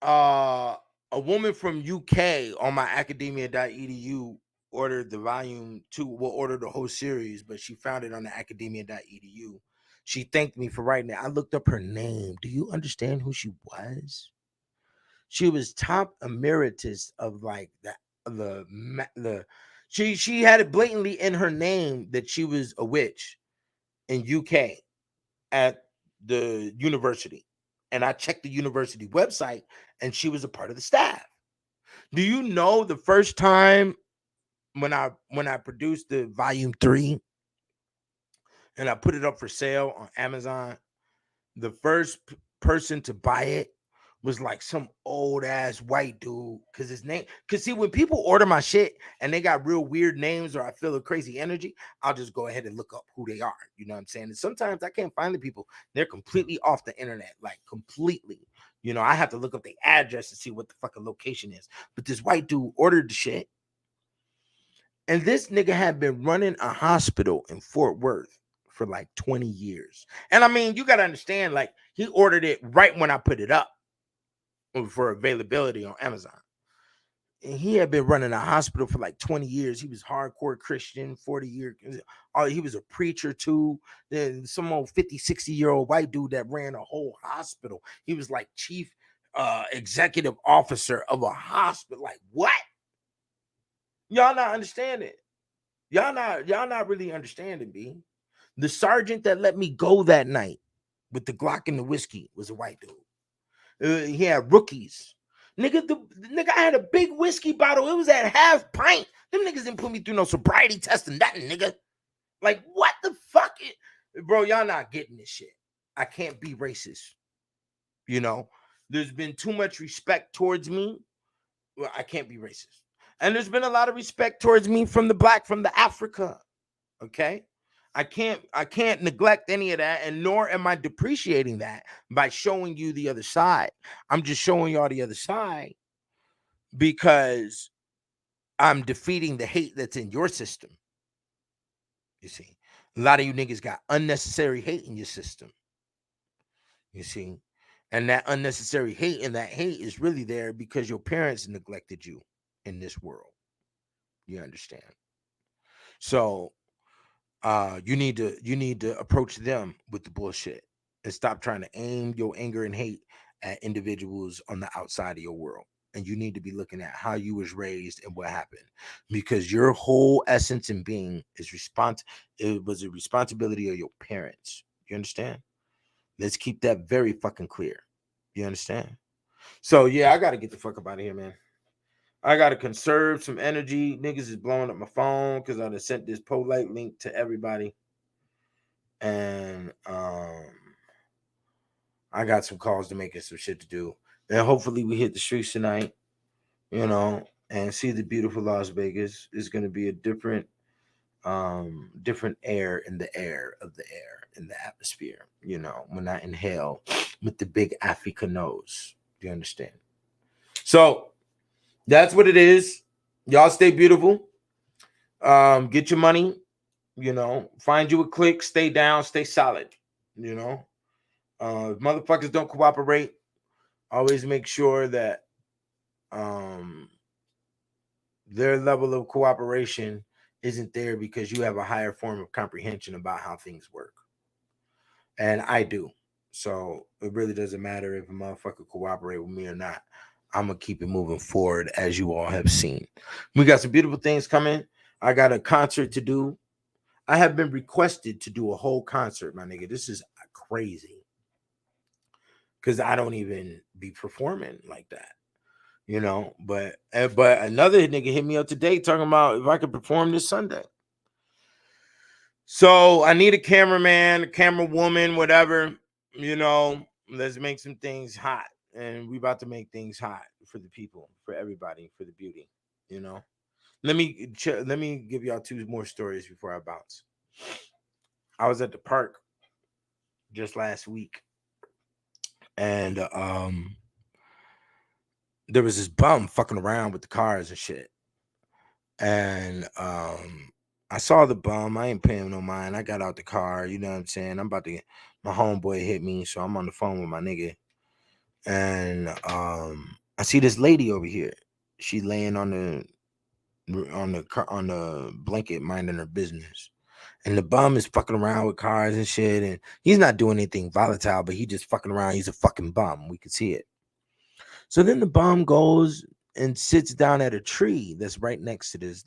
a woman from UK on my academia.edu ordered the volume 2, ordered the whole series, but she found it on the academia.edu. She thanked me for writing it. I looked up her name. Do you understand who she was? She was top emeritus of like she had it blatantly in her name that she was a witch in UK at the university. And I checked the university website, and she was a part of the staff. Do you know the first time when I produced the volume 3 and I put it up for sale on Amazon, the first person to buy it was like some old ass white dude, because his name, because see, when people order my shit and they got real weird names or I feel a crazy energy, I'll just go ahead and look up who they are. You know what I'm saying? And sometimes I can't find the people. They're completely off the internet, like completely. You know, I have to look up the address to see what the fucking location is. But this white dude ordered the shit. And this nigga had been running a hospital in Fort Worth for like 20 years. And I mean, you got to understand, like, he ordered it right when I put it up for availability on Amazon. And he had been running a hospital for like 20 years. He was hardcore Christian, 40 years. He was a preacher too. Then some old 50, 60-year-old white dude that ran a whole hospital. He was like chief executive officer of a hospital. Like, what? Y'all not understanding. Y'all not really understanding, B. The sergeant that let me go that night with the Glock and the whiskey was a white dude. He had rookies. Nigga, the nigga, I had a big whiskey bottle. It was at half pint. Them niggas didn't put me through no sobriety test or nothing, nigga. Like, what the fuck? Bro, y'all not getting this shit. I can't be racist. You know, there's been too much respect towards me. Well, I can't be racist. And there's been a lot of respect towards me from the Africa. Okay? I can't neglect any of that, and nor am I depreciating that by showing you the other side. I'm just showing y'all the other side because I'm defeating the hate that's in your system. You see, a lot of you niggas got unnecessary hate in your system. You see, and that unnecessary hate and that hate is really there because your parents neglected you in this world. You understand? So you need to approach them with the bullshit and stop trying to aim your anger and hate at individuals on the outside of your world. And you need to be looking at how you was raised and what happened, because your whole essence and being is it was a responsibility of your parents. You understand? Let's keep that very fucking clear. You understand? So yeah, I gotta get the fuck up out of here, man. I gotta conserve some energy. Niggas is blowing up my phone because I sent this polite link to everybody. And I got some calls to make and some shit to do. And hopefully we hit the streets tonight, you know, and see the beautiful Las Vegas. Is gonna be a different air in the air in the atmosphere, you know, when I inhale with the big Africa nose. Do you understand? So that's what it is. Y'all stay beautiful. Get your money, you know, find you a clique, stay down, stay solid, you know. If motherfuckers don't cooperate, always make sure that their level of cooperation isn't there because you have a higher form of comprehension about how things work. And I do. So it really doesn't matter if a motherfucker cooperate with me or not. I'm going to keep it moving forward, as you all have seen. We got some beautiful things coming. I got a concert to do. I have been requested to do a whole concert, my nigga. This is crazy. Because I don't even be performing like that. You know, but another nigga hit me up today talking about if I could perform this Sunday. So I need a cameraman, a camera woman, whatever, you know, let's make some things hot. And we about to make things hot for the people, for everybody, for the beauty, you know. Let me give y'all 2 more stories before I bounce. I was at the park just last week, and there was this bum fucking around with the cars and shit. And I saw the bum. I ain't paying no mind. I got out the car. You know what I'm saying? I'm about to get my homeboy hit me, so I'm on the phone with my nigga. And I see this lady over here. She laying on the blanket, minding her business. And the bum is fucking around with cars and shit. And he's not doing anything volatile, but he just fucking around. He's a fucking bum. We could see it. So then the bum goes and sits down at a tree that's right next to this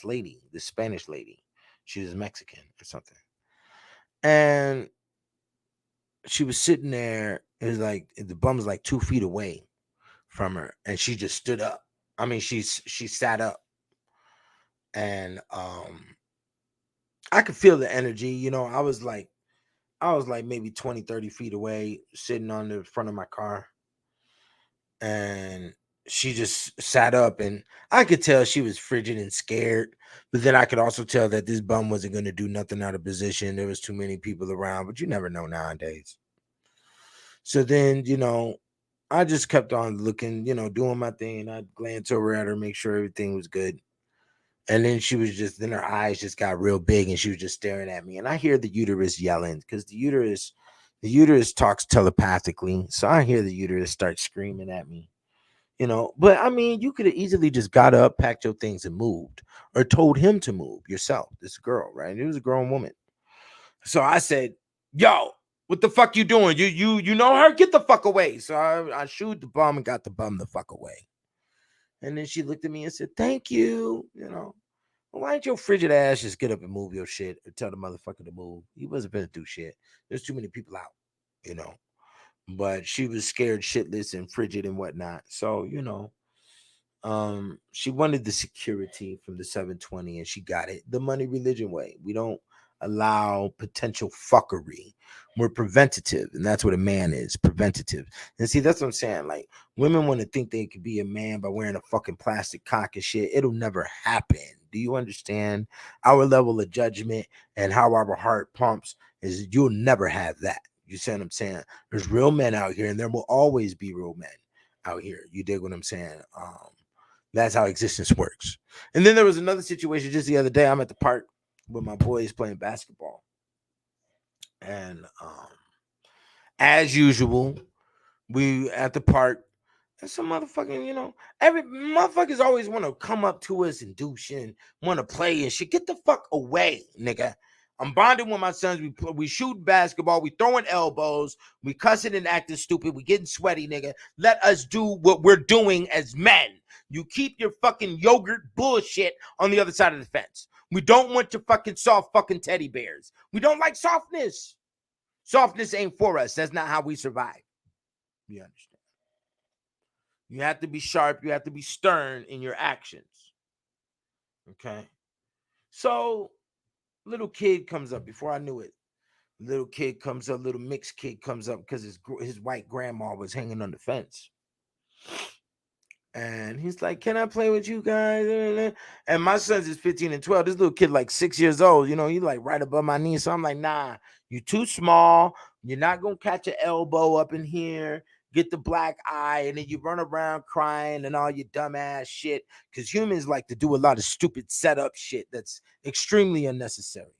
lady, this Spanish lady. She was Mexican or something. And she was sitting there It was like the bum was like 2 feet away from her, and she just stood up. I mean, she sat up, and I could feel the energy. I was like maybe 20, 30 feet away, sitting on the front of my car, and she just sat up, and I could tell she was frigid and scared. But then I could also tell that this bum wasn't going to do nothing out of position. There was too many people around, but you never know nowadays. So then, I just kept on looking, doing my thing. I'd glance over at her, make sure everything was good. And then then her eyes just got real big, and she was just staring at me. And I hear the uterus yelling, because the uterus talks telepathically. So I hear the uterus start screaming at me, But I mean, you could have easily just got up, packed your things, and moved, or told him to move yourself. This girl, right? It was a grown woman. So I said, "Yo, what the fuck you doing? You know her? Get the fuck away!" So I shooed the bum and got the bum the fuck away. And then she looked at me and said, "Thank you." Well, why didn't your frigid ass just get up and move your shit or tell the motherfucker to move? He wasn't gonna do shit. There's too many people out, you know. But she was scared shitless and frigid and whatnot. So, she wanted the security from the 720, and she got it the money religion way. We don't allow potential fuckery. We're preventative, and that's what a man is, preventative. And see, that's what I'm saying. Like, women want to think they could be a man by wearing a fucking plastic cock and shit. It'll never happen. Do you understand? Our level of judgment and how our heart pumps is, you'll never have that. You see what I'm saying? There's real men out here, and there will always be real men out here. You dig what I'm saying? That's how existence works. And then there was another situation just the other day. I'm at the park with my boys playing basketball. And as usual, we at the park, and some motherfucking, every motherfuckers always want to come up to us and do shit and want to play and shit. Get the fuck away, nigga. I'm bonding with my sons. We shoot basketball. We throwing elbows. We cussing and acting stupid. We getting sweaty, nigga. Let us do what we're doing as men. You keep your fucking yogurt bullshit on the other side of the fence. We don't want your fucking soft fucking teddy bears. We don't like softness. Softness ain't for us. That's not how we survive. You understand? You have to be sharp. You have to be stern in your actions. Okay? So, little kid comes up. Before I knew it, little kid comes up. Little mixed kid comes up because his white grandma was hanging on the fence. And he's like, "Can I play with you guys?" And my son's is 15 and 12. This little kid, like 6 years old, he's like right above my knee. So I'm like, "Nah, you too small. You're not going to catch an elbow up in here, get the black eye, and then you run around crying and all your dumbass shit." Because humans like to do a lot of stupid setup shit that's extremely unnecessary.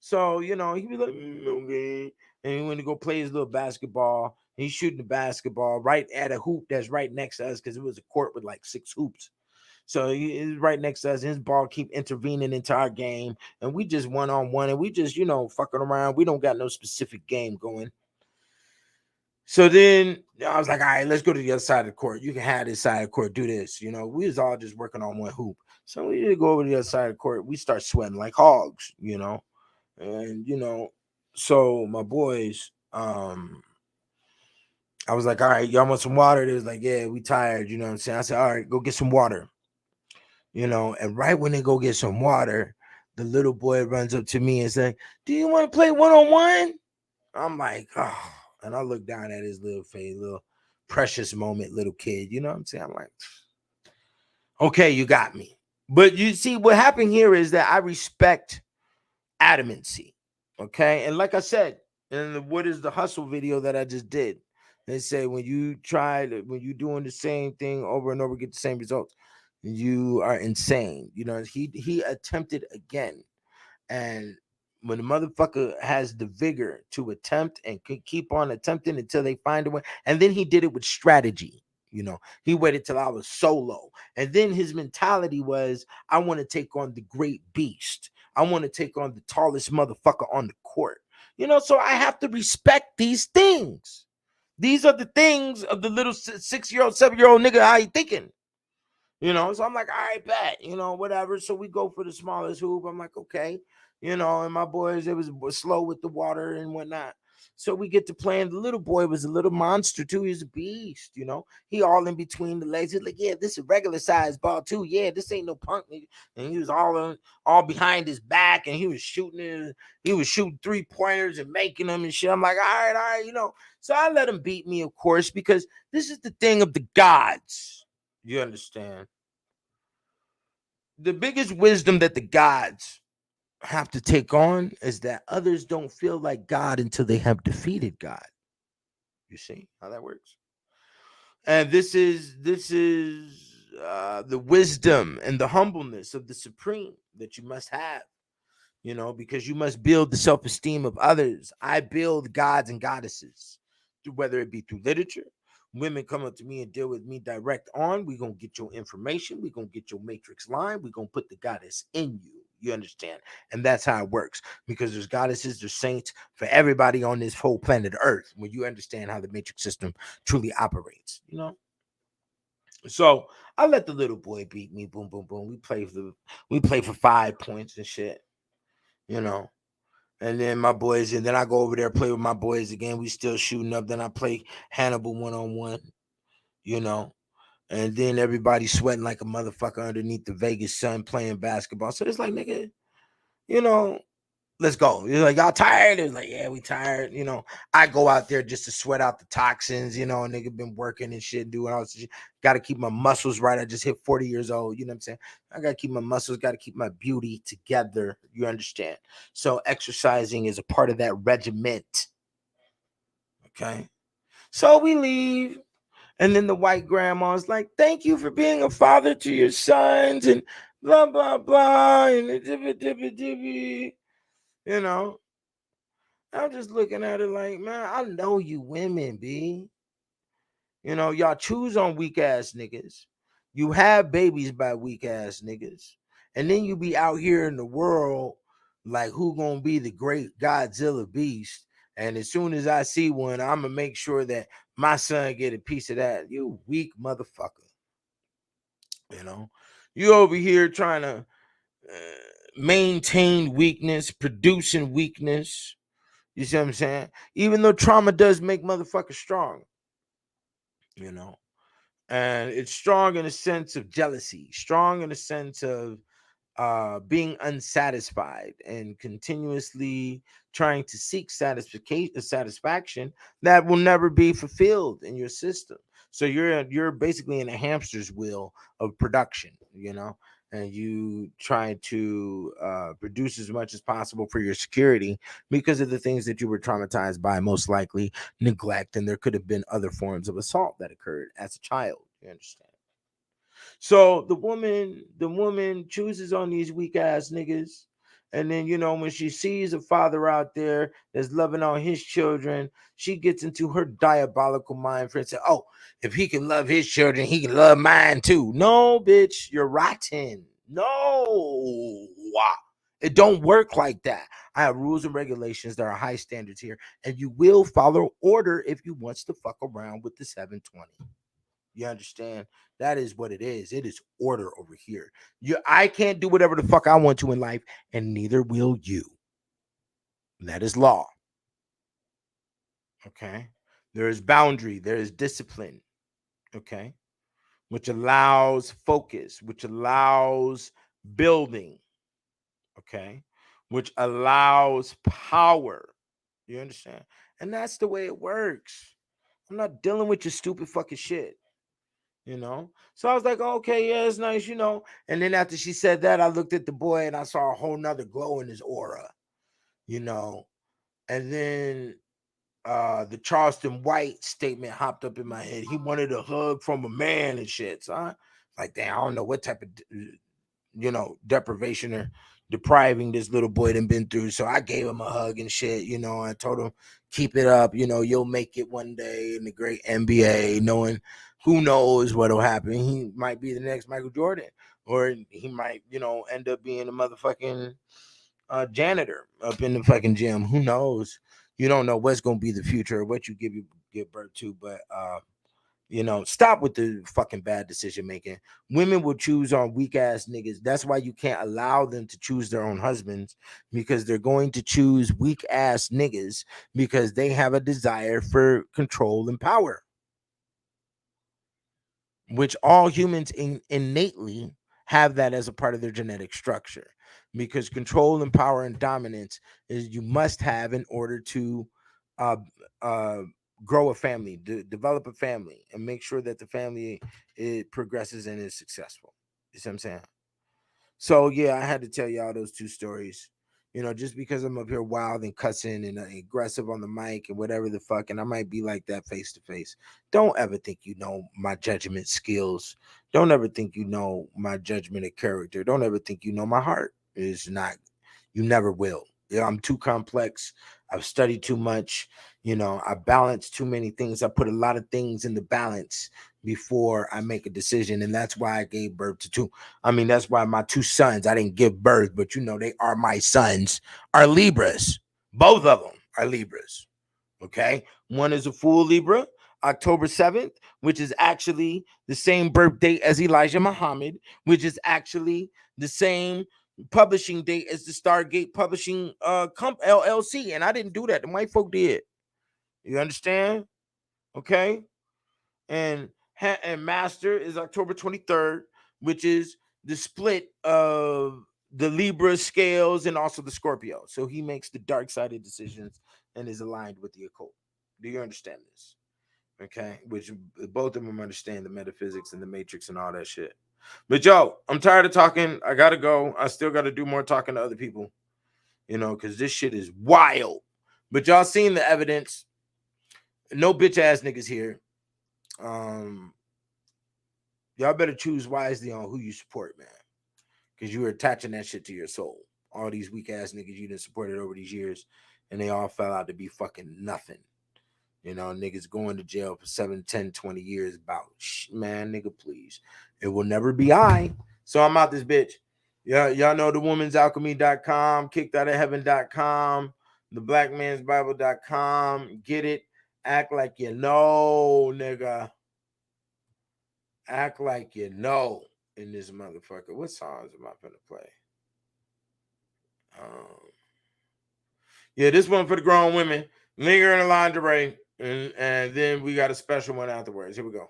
So, he'd be like, "Okay." And he went to go play his little basketball. He's shooting the basketball right at a hoop that's right next to us, because it was a court with like 6 hoops. So he's right next to us. His ball keep intervening into our game. And we just one-on-one, and we just, fucking around. We don't got no specific game going. So then I was like, "All right, let's go to the other side of the court. You can have this side of the court, do this." We was all just working on one hoop. So we did go over to the other side of the court. We start sweating like hogs, And so my boys, I was like, "All right, y'all want some water?" They was like, "Yeah, we tired." You know what I'm saying? I said, "All right, go get some water." And right when they go get some water, the little boy runs up to me and said, "Do you want to play one-on-one?" I'm like, "Oh," and I look down at his little face, little precious moment, little kid. You know what I'm saying? I'm like, "Okay, you got me." But you see, what happened here is that I respect adamancy. Okay. And like I said, in What Is the Hustle video that I just did, they say when you doing the same thing over and over, get the same results, you are insane. He attempted again. And when the motherfucker has the vigor to attempt and keep on attempting until they find a way, and then he did it with strategy. He waited till I was solo. And then his mentality was, I want to take on the great beast. I want to take on the tallest motherfucker on the court. So I have to respect these things. These are the things of the little 6-year-old, 7-year-old nigga. How you thinking? So I'm like, "All right, bet, whatever." So we go for the smallest hoop. I'm like, "Okay." And my boys, it was slow with the water and whatnot. So we get to playing. The little boy was a little monster too. He was a beast, you know. He all in between the legs. He's like, yeah, this is a regular size ball too. Yeah, this ain't no punk nigga. And he was all behind his back, and he was shooting 3-pointers and making them and shit. I'm like, all right, you know. So I let him beat me, of course, because this is the thing of the gods. You understand? The biggest wisdom that the gods have to take on is that others don't feel like God until they have defeated God. You see how that works? And this is the wisdom and the humbleness of the supreme that you must have, you know, because you must build the self-esteem of others. I build gods and goddesses, whether it be through literature. Women come up to me and deal with me direct on. We're going to get your information. We're going to get your matrix line. We're going to put the goddess in you. You understand? And that's how it works, because there's goddesses, there's saints for everybody on this whole planet Earth, when you understand how the matrix system truly operates, you know? So I let the little boy beat me. Boom, boom, boom. We play for 5 points and shit, you know. And then my boys, and then I go over there, play with my boys again. We still shooting up. Then I play Hannibal 1-on-1, you know. And then everybody sweating like a motherfucker underneath the Vegas sun playing basketball. So it's like, nigga, you know, let's go. You're like, y'all tired? It's like, yeah, we tired. You know, I go out there just to sweat out the toxins, you know, and nigga been working and shit, doing all this shit. Got to keep my muscles right. I just hit 40 years old. You know what I'm saying? I got to keep my muscles, got to keep my beauty together. You understand? So exercising is a part of that regiment. Okay. So we leave. And then the white grandma's like, thank you for being a father to your sons and blah, blah, blah. And you know, I'm just looking at it like, man, I know you women, B. You know, y'all choose on weak ass niggas. You have babies by weak ass niggas. And then you be out here in the world like, who gonna be the great Godzilla beast? And as soon as I see one, I'm gonna make sure that my son get a piece of that. You weak motherfucker. You know, you over here trying to maintain weakness, producing weakness. You see what I'm saying? Even though trauma does make motherfuckers strong, you know, and it's strong in a sense of jealousy, strong in a sense of being unsatisfied and continuously trying to seek satisfaction that will never be fulfilled in your system. So you're basically in a hamster's wheel of production, you know, and you try to produce as much as possible for your security because of the things that you were traumatized by, most likely neglect, and there could have been other forms of assault that occurred as a child. You understand? So the woman chooses on these weak ass niggas. And then, you know, when she sees a father out there that's loving on his children, she gets into her diabolical mind frame and say, oh, if he can love his children, he can love mine too. No, bitch, you're rotten. No. It don't work like that. I have rules and regulations. There are high standards here, and you will follow order if you wants to fuck around with the 720. You understand? That is what it is. It is order over here. I can't do whatever the fuck I want to in life, and neither will you. That is law. Okay? There is boundary. There is discipline. Okay? Which allows focus, which allows building. Okay? Which allows power. You understand? And that's the way it works. I'm not dealing with your stupid fucking shit. You know, so I was like, okay, yeah, it's nice, you know. And then after she said that, I looked at the boy and I saw a whole nother glow in his aura, you know. And then the Charleston White statement hopped up in my head. He wanted a hug from a man and shit. So I like, damn, I don't know what type of, you know, deprivation or depriving this little boy done been through. So I gave him a hug and shit, you know. I told him, keep it up, you know, you'll make it one day in the great NBA, knowing who knows what'll happen. He might be the next Michael Jordan, or he might, you know, end up being a motherfucking janitor up in the fucking gym. Who knows? You don't know what's gonna be the future or what you give birth to, but You know, stop with the fucking bad decision making. Women will choose on weak ass niggas. That's why you can't allow them to choose their own husbands, because they're going to choose weak ass niggas because they have a desire for control and power, which all humans innately have that as a part of their genetic structure, because control and power and dominance is you must have in order to grow a family, develop a family, and make sure that the family progresses and is successful. You see what I'm saying? So yeah, I had to tell y'all those two stories. You know, just because I'm up here wild and cussing and aggressive on the mic and whatever the fuck, and I might be like that face to face. Don't ever think you know my judgment skills. Don't ever think you know my judgment of character. Don't ever think you know my heart. It's not. You never will. Yeah, I'm too complex. I've studied too much. You know, I balance too many things. I put a lot of things in the balance before I make a decision. And that's why I gave birth to two. I mean, that's why my two sons, I didn't give birth, but you know, they are my sons, are Libras. Both of them are Libras. Okay. One is a full Libra, October 7th, which is actually the same birth date as Elijah Muhammad, which is actually the same publishing date as the Stargate Publishing LLC. And I didn't do that. The white folk did. You understand? Okay. And Master is October 23rd, which is the split of the Libra scales and also the Scorpio. So he makes the dark sided decisions and is aligned with the occult. Do you understand this? Okay. Which both of them understand the metaphysics and the matrix and all that shit. But yo, I'm tired of talking. I gotta go. I still gotta do more talking to other people, you know, because this shit is wild. But y'all seen the evidence. No bitch ass niggas here. Y'all better choose wisely on who you support, man, because you are attaching that shit to your soul. All these weak ass niggas you done supported over these years, and they all fell out to be fucking nothing. You know, niggas going to jail for 7, 10, 20 years about, man, nigga, please. It will never be I. So I'm out this bitch. Yeah, y'all know the womansalchemy.com, kickedoutofheaven.com, theblackmansbible.com. Get it. Act like you know, nigga. Act like you know in this motherfucker. What songs am I gonna play? Yeah, this one for the grown women. Linger in the lingerie. And then we got a special one afterwards. Here we go.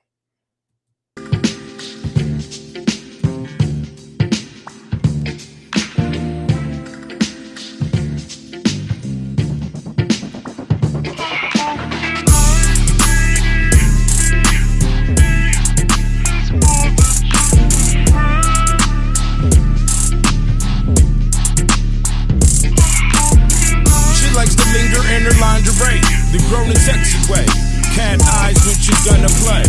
Lingerie, the grown and sexy way. Cat eyes when she's gonna play.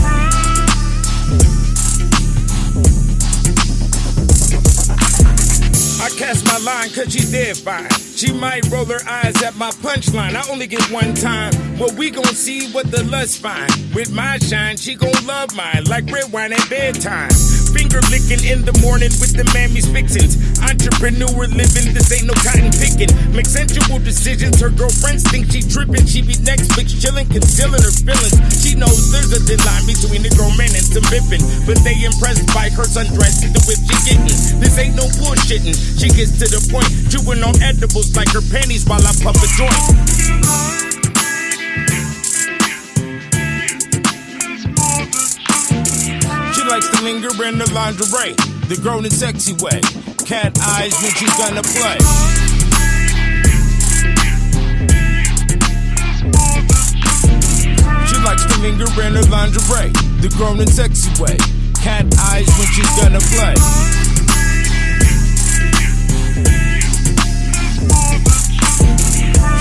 I cast my line cause she's dead fine. She might roll her eyes at my punchline. I only get one time. Well, we gon' see what the lust find. With my shine, she gon' love mine like red wine at bedtime. Finger licking in the morning with the mammy's fixins. Entrepreneur living, this ain't no cotton picking. Make sensual decisions, her girlfriends think she tripping. She be Netflix chilling, concealing her feelings. She knows there's a thin line between the grown man and some bipping. But they impressed by her sundress, the whip she getting. This ain't no bullshitting. She gets to the point, chewing on edibles like her panties while I puff a joint. Likes to linger in the lingerie, the grown and sexy way. Cat eyes when she's gonna play. She likes to linger in her lingerie, the grown and sexy way. Cat eyes when she's gonna play.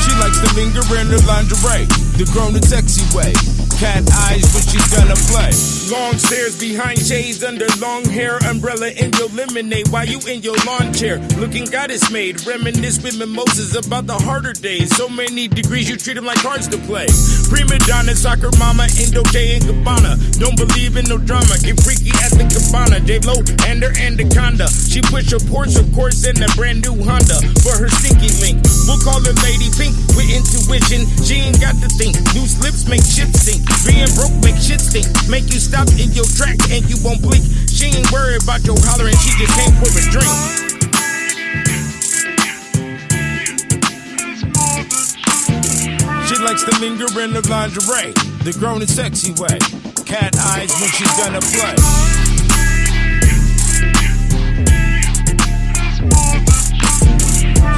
She likes to linger in her lingerie, the grown and sexy way. Cat eyes when she's gonna play.
Long stairs behind shades under long hair, umbrella in your lemonade while you in your lawn chair. Looking goddess made, reminisce with mimosas about the harder days. So many degrees you treat them like cards to play. Prima donna, soccer mama, Indo J and Gabbana. Don't believe in no drama, get freaky at the Cabana. J-Lo and her anaconda. She push her Porsche, of course, in a brand new Honda for her stinky link. We'll call her Lady Pink with intuition. She ain't got to think. Loose lips make shit sink. Being broke make shit stink. Make you stop in your track and you won't blink. She ain't worried about your hollering, she just came for a drink. She likes to linger in her lingerie, the grown and sexy way. Cat eyes when she's gonna play.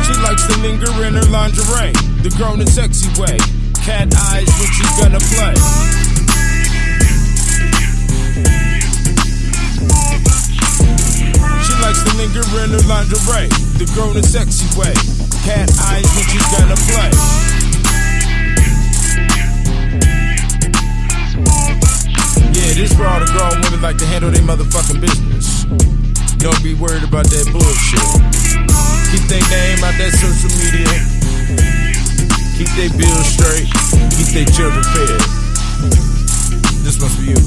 She likes to linger in her lingerie, the grown and sexy way. Cat eyes when she's gonna play. She likes to linger in her lingerie, the grown and sexy way. Cat eyes when she's gonna play. Yeah, this for all the grown women like to handle their motherfucking business. Don't be worried about that bullshit. Keep their name out that social media. Keep their bills straight. Keep their children fed. This must be you.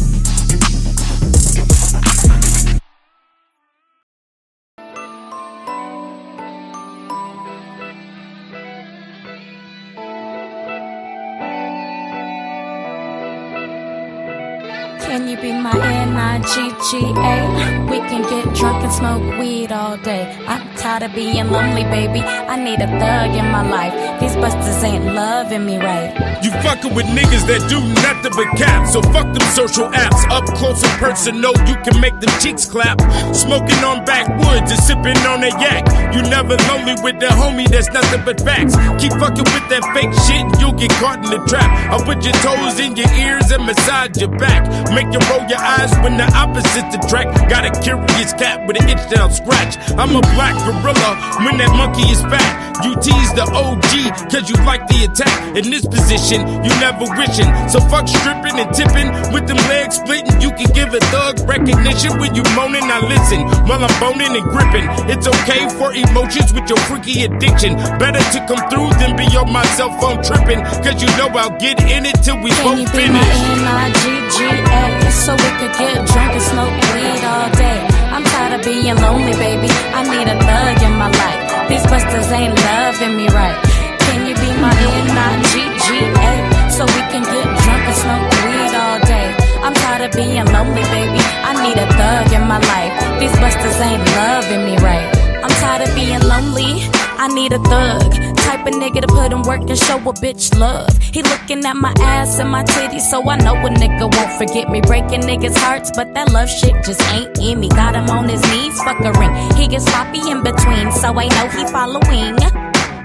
Can you be my N-I-G-G-A? We can get drunk and smoke weed all day. I'm tired of being lonely, baby. I need a thug in my life. These busters ain't loving me right.
You fucking with niggas that do nothing but cap. So fuck them social apps. Up close and personal, you can make them cheeks clap. Smoking on backwoods and sipping on a yak. You never lonely with the homie, that's nothing but facts. Keep fucking with that fake shit and you'll get caught in the trap. I'll put your toes in your ears and massage your back. Make you roll your eyes when the opposite's attract. Got a curious cat with an itch down scratch. I'm a black gorilla when that monkey is fat. You tease the OG cause you like the attack. In this position, you never wishing. So fuck stripping and tipping with them legs splitting. You can give a thug recognition when you moaning. I listen while I'm boning and gripping. It's okay for emotions with your freaky addiction. Better to come through than be on my cell phone tripping. Cause you know I'll get in it till we both finish.
Can you be my N-I-G-G-A? So we could get drunk and smoke weed all day. I'm tired of being lonely, baby. I need a thug in my life. These busters ain't loving me right. Can you be my N-I-G-G-A? So we can get drunk and smoke weed all day. I'm tired of being lonely, baby. I need a thug in my life. These busters ain't loving me right. I'm tired of being lonely. I need a thug. Type of nigga to put in work and show a bitch love. He looking at my ass and my titties, so I know a nigga won't forget me. Breaking niggas' hearts, but that love shit just ain't in me. Got him on his knees, fuck a ring. He gets sloppy in between, so I know he following.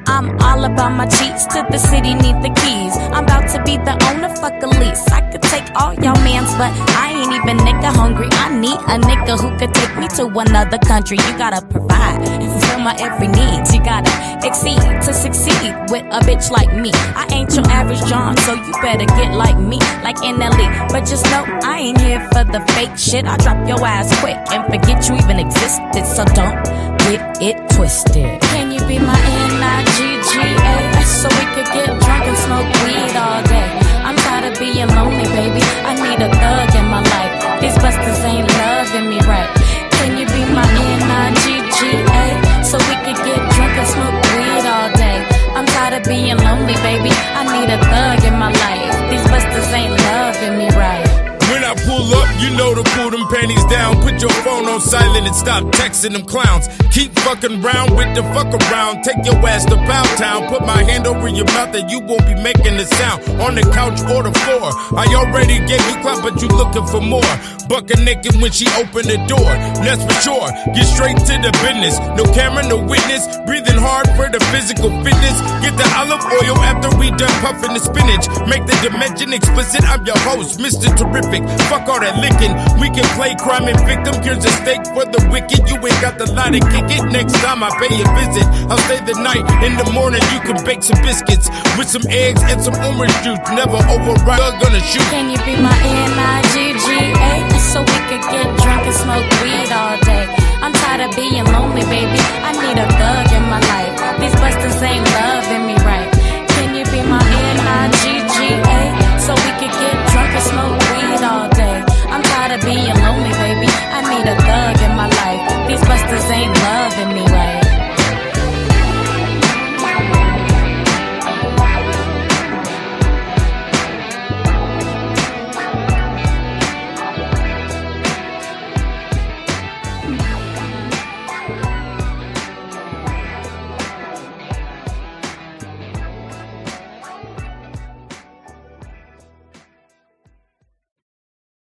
I'm all about my cheats, to the city need the keys. I'm about to be the owner, fuck a lease. I could take all y'all mans, but I ain't even nigga hungry. I need a nigga who could take me to another country. You gotta provide and fulfill my every need. You gotta exceed to succeed with a bitch like me. I ain't your average John, so you better get like me, like NLE. But just know I ain't here for the fake shit. I drop your ass quick and forget you even existed. So don't get it twisted. Can you be my N-I-G-G-A? So we could get drunk and smoke weed all day. I'm tired of being lonely, baby. I need a thug in my life. These busters ain't loving me right. Can you be my N-I-G-G-A? So we could get drunk and smoke weed all day. I'm tired of being lonely, baby. I need a thug in my life. These busters ain't loving me right.
When I pull up, you know to pull them panties down. Put your phone on silent and stop texting them clowns. Keep fucking round with the fuck around. Take your ass to Pound Town. Put my hand over your mouth and you won't be making a sound. On the couch or the floor. I already gave you clap, but you looking for more. Bucket naked when she opened the door. That's for sure. Get straight to the business. No camera, no witness. Breathing hard for the physical fitness. Get the olive oil after we done puffing the spinach. Make the dimension explicit. I'm your host, Mr. Terrific. Fuck all that licking. We can play crime and victim. them cures a steak for the wicked. You ain't got the line to kick it. Next time I pay a visit, I'll stay the night. In the morning, you can bake some biscuits with some eggs and some orange juice. Never override, gonna shoot.
Can you be my N-I-G-G-A? So we could get drunk and smoke weed all day. I'm tired of being lonely, baby. I need